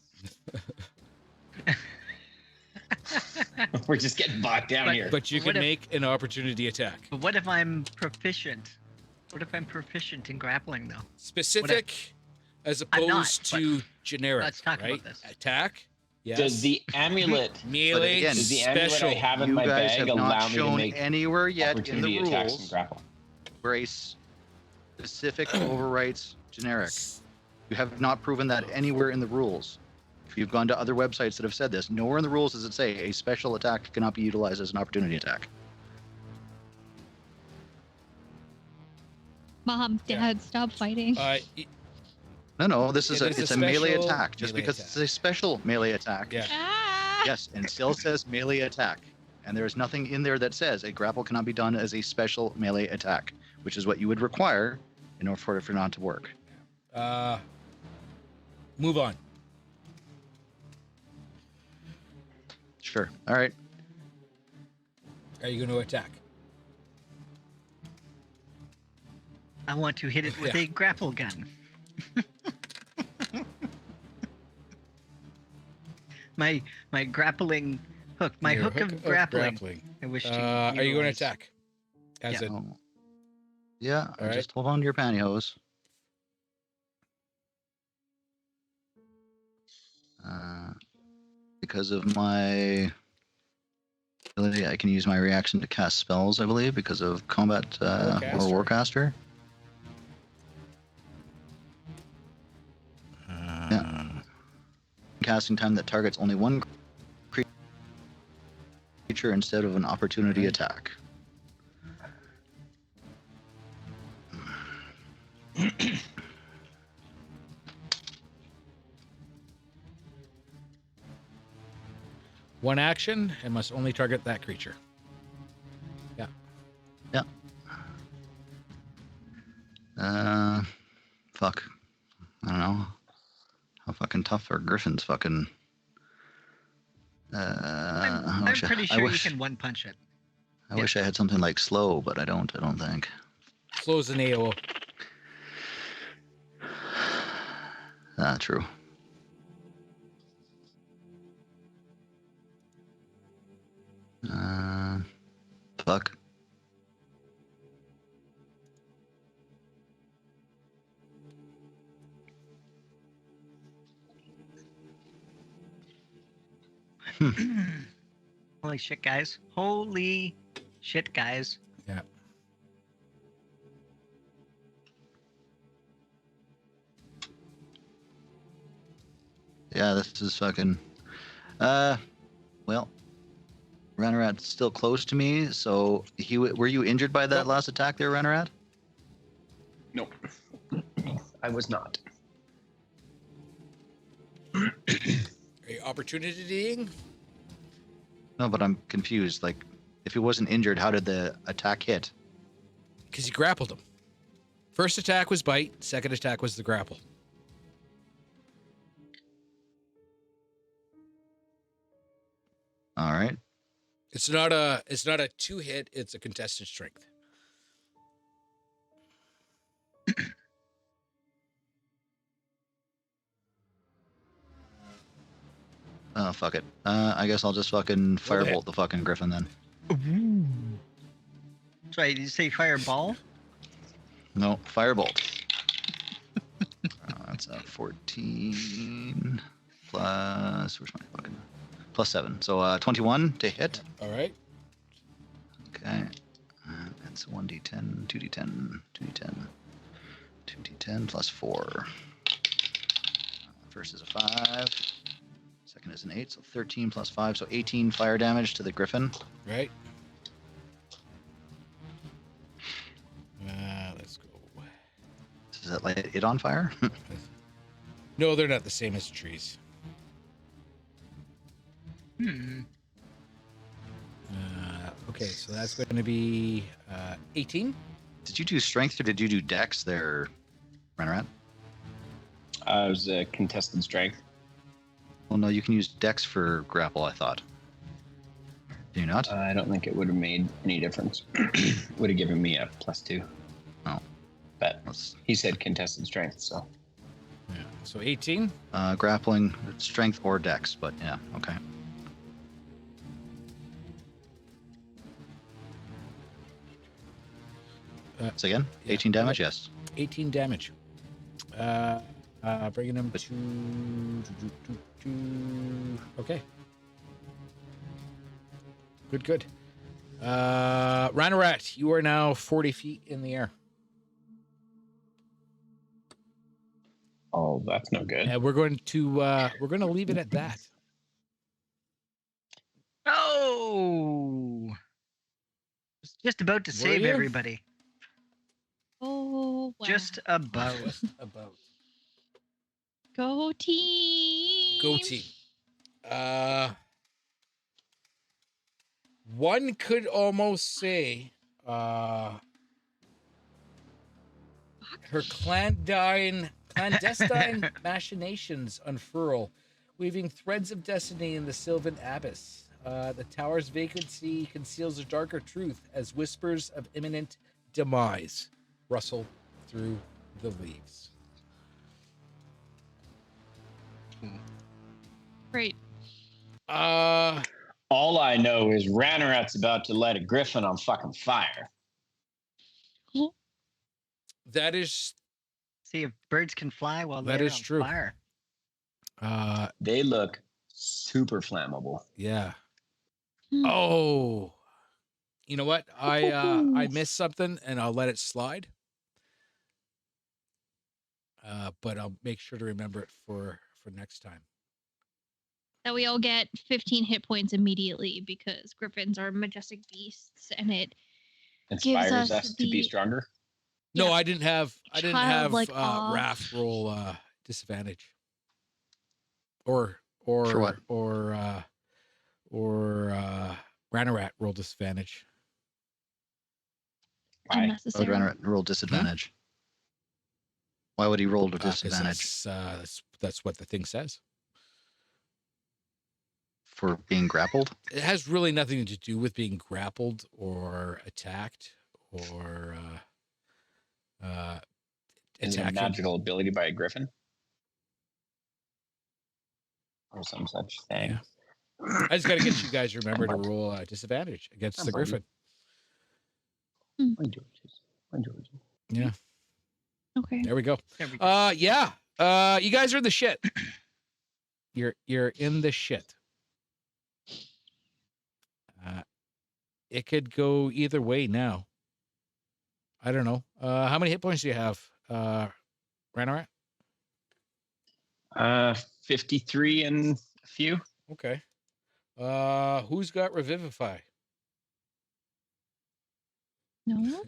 We're just getting bogged down here. But you can make an opportunity attack. But what if I'm proficient? What if I'm proficient in grappling, though? Specific as opposed to generic. Let's talk right? about this. Attack. Yes. Does the amulet melee again, does the special amulet I have in my bag allow me to make anywhere yet in the attacks and rules grapple? where a specific overwrites generic? You have not proven that anywhere in the rules. If you've gone to other websites that have said this, nowhere in the rules does it say a special attack cannot be utilized as an opportunity attack. Mom, Dad, stop fighting. No, this is it's a melee attack. Just melee because attack. it's a special melee attack. Yeah. Ah! Yes, and it still says melee attack. And there is nothing in there that says a grapple cannot be done as a special melee attack, which is what you would require in order for it not to work. Move on. Sure. All right. Are you going to attack? I want to hit it with a grapple gun. my grappling hook. My Your hook of grappling. I wish to are you going to utilize. attack? As a Yeah. All right. Just hold on to your pantyhose. Because of my ability, I can use my reaction to cast spells, I believe, because of combat or Warcaster. Yeah. Casting time that targets only one creature instead of an opportunity attack. one action and must only target that creature. Yeah. Yeah. Fuck. I don't know. How fucking tough are Griffins fucking... I'm I'm wish I- pretty I sure you wish- can one punch it. I wish I had something like slow, but I don't think. Slows an AO. True. Fuck. Holy shit, guys. Holy shit, guys. Yeah. Yeah, this is fucking. Well, Ranarat's still close to me, so were you injured by that Nope. last attack there, Ranarat? Nope. I was not. Opportunity. No, but I'm confused. Like, if he wasn't injured, how did the attack hit? Because you grappled him. First attack was bite. Second attack was the grapple. All right. It's not a 2-hit. It's a contested strength. Oh, fuck it. I guess I'll just fucking firebolt the fucking griffin then. Sorry, did you say fireball? No, firebolt. That's a 14 plus. Where's my fucking. Plus 7. So 21 to hit. All right. Okay. That's 1d10, 2d10, 2d10, 2d10 plus 4. First is a 5. Second is an 8, so 13 plus 5, so 18 fire damage to the griffin. Right. Let's go. Does that light it on fire? No, they're not the same as trees. Okay, so that's going to be 18. Did you do strength or did you do dex there, Renarat? It was a contested strength. Well, no, you can use dex for grapple, I thought. Do you not? I don't think it would have made any difference. Would have given me a +2. Oh. But Let's, he said contested strength, so. Yeah. So 18. grappling, strength or dex, but yeah, okay. So again, Yeah. 18 damage, yes. 18 damage. Bringing him to. Okay. Good. Ranarat, you are now 40 feet in the air. Oh, that's no good. And we're going to leave it at that. Oh! Was just about to Were save you? everybody. Oh, wow. Just about. Just about. Go team. Go team. One could almost say her clandestine machinations unfurl, weaving threads of destiny in the Sylvan Abyss. The tower's vacancy conceals a darker truth as whispers of imminent demise rustle through the leaves. Great. All I know is Ranarat's about to light a griffin on fucking fire. That is See if birds can fly while That they're is on true. fire. They look super flammable. Yeah. Hmm. Oh, you know what? I missed something, and I'll let it slide. But I'll make sure to remember it for next time. That we all get 15 hit points immediately because griffins are majestic beasts, and it Inspires us us to be the- stronger. No, Yeah. I didn't have Childlike awe. Raph roll disadvantage. Or For what? Or Ranarat roll disadvantage. Why? Why would unnecessary. Ranarat roll disadvantage? Why would he roll to 'Cause disadvantage? that's what the thing says. for being grappled? It has really nothing to do with being grappled or attacked or Is it a attacking. magical ability by a griffin? Or some such thing. Yeah. I just got to get you guys to remember to roll disadvantage against the griffin. Yeah. Okay. There we go. There we go. Yeah. You guys are in the shit. You're in the shit. It could go either way now. I don't know. How many hit points do you have, Ranarat? 53 and a few. Okay. Who's got Revivify? No.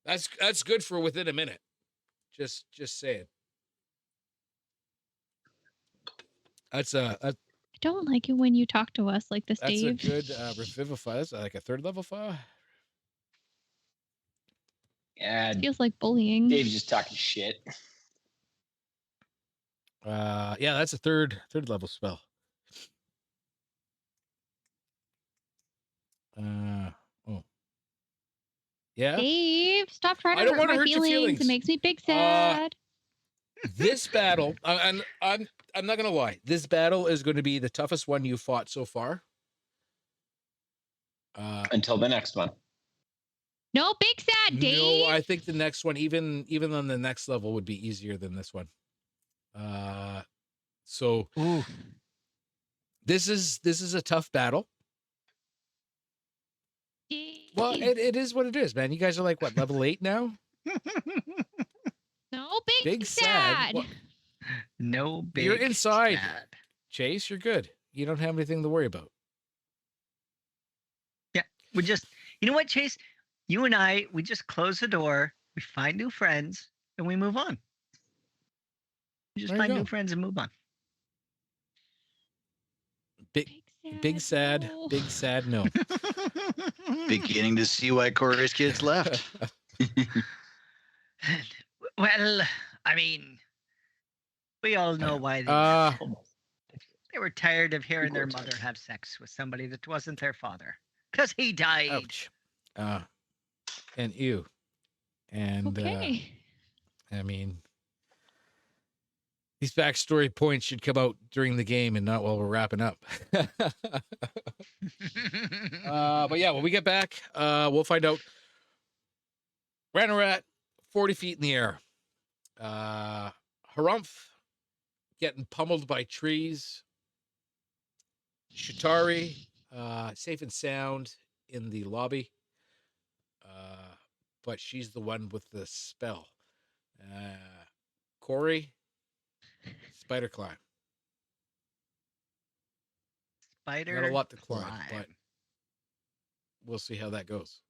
That's good for within a minute. Just saying. That's I don't like it when you talk to us like this, that's Dave. a good Revivify. That's like a 3rd level fire. Yeah, Feels like bullying. Dave's just talking shit. Yeah, that's a third level spell. Oh. Yeah. Dave, stop trying to I don't hurt wanna my hurt your feelings. It feelings. makes me big sad. This battle, I'm not gonna lie. This battle is going to be the toughest one you fought so far. Until the next one. No, big sad, Dave. No, I think the next one, even on the next level, would be easier than this one. So Ooh. this is a tough battle. Dave. Well, it is what it is, man. You guys are like what, level 8 now? No, Big sad. sad. What- No big. You're inside. sad. Chase, you're good. You don't have anything to worry about. We just, you know what, Chase? You and I, we just close the door, we find new friends, and we move on. We just There you find go. new friends and move on. Big sad, no. big sad no. Beginning to see why Corey's kids left. Well, I mean, we all know why they Uh, left. They were tired of hearing their mother have sex with somebody that wasn't their father. Because he died. ouch. And ew. And Okay. I mean, these backstory points should come out during the game and not while we're wrapping up. But yeah, when we get back, we'll find out. Ranarat, 40 feet in the air. Harumph getting pummeled by trees. Shatari, safe and sound in the lobby. But she's the one with the spell. Corey, spider climb. Spider. Not a lot to climb, climb. but we'll see how that goes.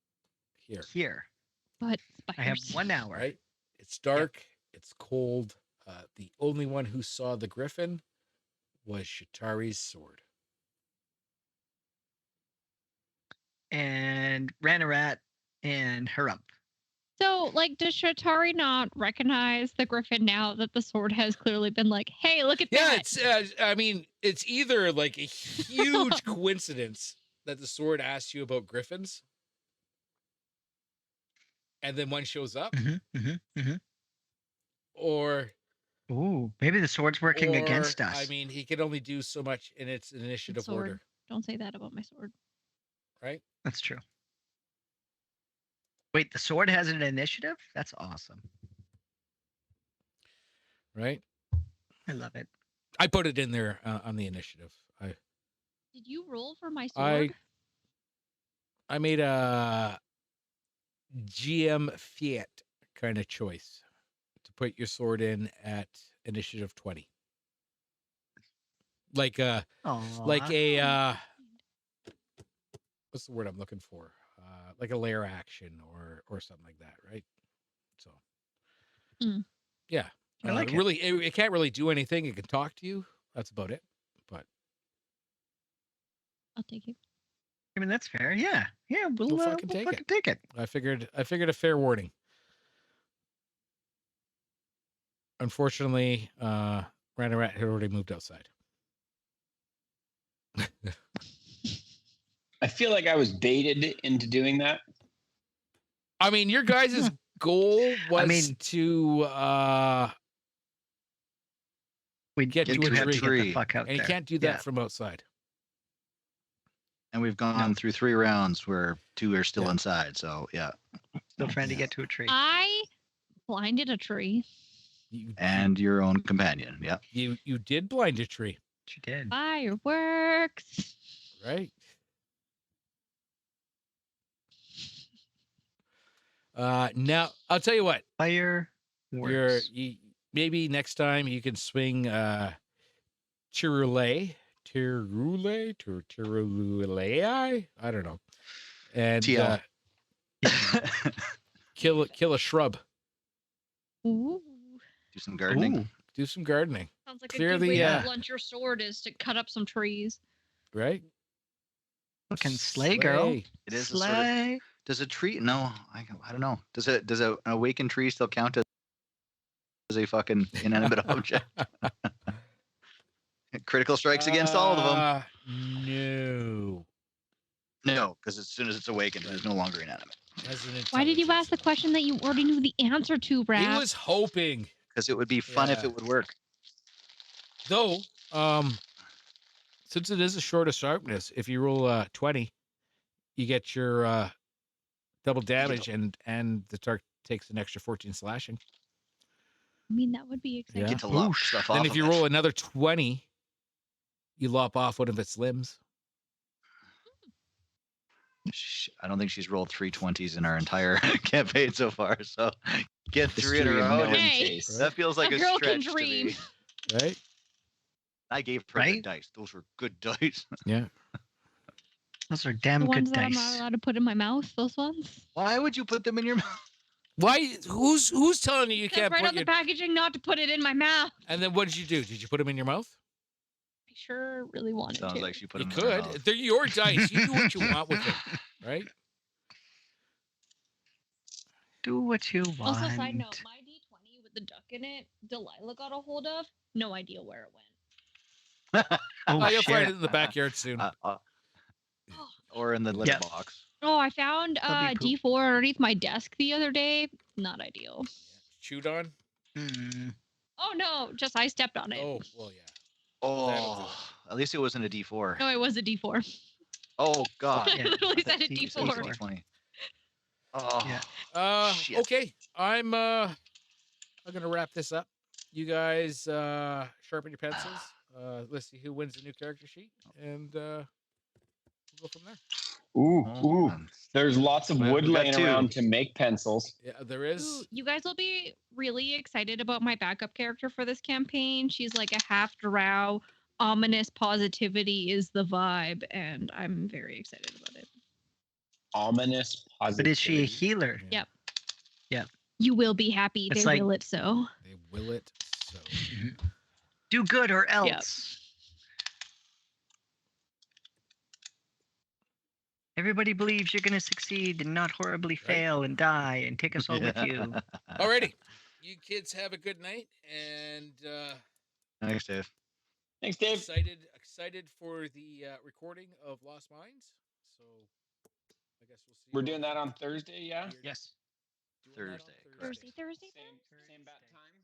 Here, But I have spiders. 1 hour. right? It's dark. It's cold. The only one who saw the griffin was Shatari's sword. And Ranarat and Harumph. So, like, does Shatari not recognize the griffin now that the sword has clearly been like, hey, look at Yeah, that? it's. I mean, it's either like a huge coincidence that the sword asks you about griffins, and then one shows up, or Ooh, maybe the sword's working or, against us. I mean, he can only do so much in its initiative Sword. order, Don't say that about my sword. right? That's true. Wait, the sword has an initiative? That's awesome. Right. I love it. I put it in there on the initiative. Did you roll for my sword? I made a GM Fiat kind of choice to put your sword in at initiative 20. Like a what's the word I'm looking for? Like a lair action or something like that, right? So yeah. I like it. Really it can't really do anything. It can talk to you. That's about it. But I'll take it. I mean, that's fair. Yeah. Yeah, we'll fucking take fucking it. take it. I figured a fair warning. Unfortunately, Ranarat had already moved outside. I feel like I was baited into doing that. I mean, your guys' goal was mean, to We get you to a have to get tree, the fuck out and you there. can't do that from outside. And we've gone through 3 rounds where 2 are still Yeah. inside. So yeah. Still trying to get to a tree. I blinded a tree. And your own companion. Yeah. You did blind a tree, She did. Fireworks. right? Now I'll tell you what. Fire. Maybe next time you can swing Tirule. I don't know. And TL. kill a shrub. Ooh. Do some gardening. Ooh. Do some gardening. Sounds like Clear a good the, way uh, to blunt your sword is to cut up some trees. Right? Fucking slay, girl. Slay. It is a Slay. sort of. Does a tree? No, I don't know. Does an awakened tree still count as a fucking inanimate object? Critical strikes against all of them. No. No, because as soon as it's awakened, it is no longer inanimate. Why did you ask the question that you already knew the answer to, Brad? He was hoping. Because it would be fun if Yeah. it would work. Though, since it is a short of sharpness, if you roll 20, you get your double damage, and the target takes an extra 14 slashing. I mean, that would be exciting. Yeah. Get to lop stuff off. Then if of you it. roll another 20, you lop off one of its limbs. I don't think she's rolled 3 20s in our entire campaign so far. So get 3 in a History of row. no one Hey. chase. That feels like A a girl can stretch to dream. me. Right? I gave her Right? good dice. Those were good dice. Yeah. Those are damn The good ones that I'm not dice. allowed to put in my mouth, those ones. Why would you put them in your mouth? Why? Who's telling you That's can't right put on the your... packaging not to put it in my mouth. And then what did you do? Did you put them in your mouth? I sure really wanted Sounds to. like she put You them in her could. mouth. They're your dice. You do what you want with them, right? Do what you want. Also, side note, my D20 with the duck in it, Delilah got a hold of. No idea where it went. Oh, You'll find shit. it in the backyard soon. Or in the litter Yeah. box. Oh, I found That'd be D4 underneath my desk the other day. Not ideal. Chewed on? Hmm. Oh no, just I stepped on it. Oh, well, yeah. That'll do Oh, at least it wasn't a D4. No, it was a D4. Oh, God. I literally said a You said it was a D4. D20. Oh, Yeah. shit. Okay. I'm gonna wrap this up. You guys sharpen your pencils. Let's see who wins the new character sheet, and we'll go from there. Ooh. There's lots of We wood got laying 2. around to make pencils. Yeah, there is. Ooh, you guys will be really excited about my backup character for this campaign. She's like a half drow. Ominous positivity is the vibe, and I'm very excited about it. Ominous positivity. But is she a healer? Yep. Yep. You will be happy. It's They like- will it so. They will it so. Do good or else. Everybody believes you're going to succeed and not horribly fail and die and take us all with you. Alrighty. You kids have a good night, and Thanks, Dave. Thanks, Dave. excited for the recording of Lost Minds. So I guess we'll see. We're doing that on Thursday, yeah? Yes. Doing that on Thursday, correct. Thursday. Same bat time.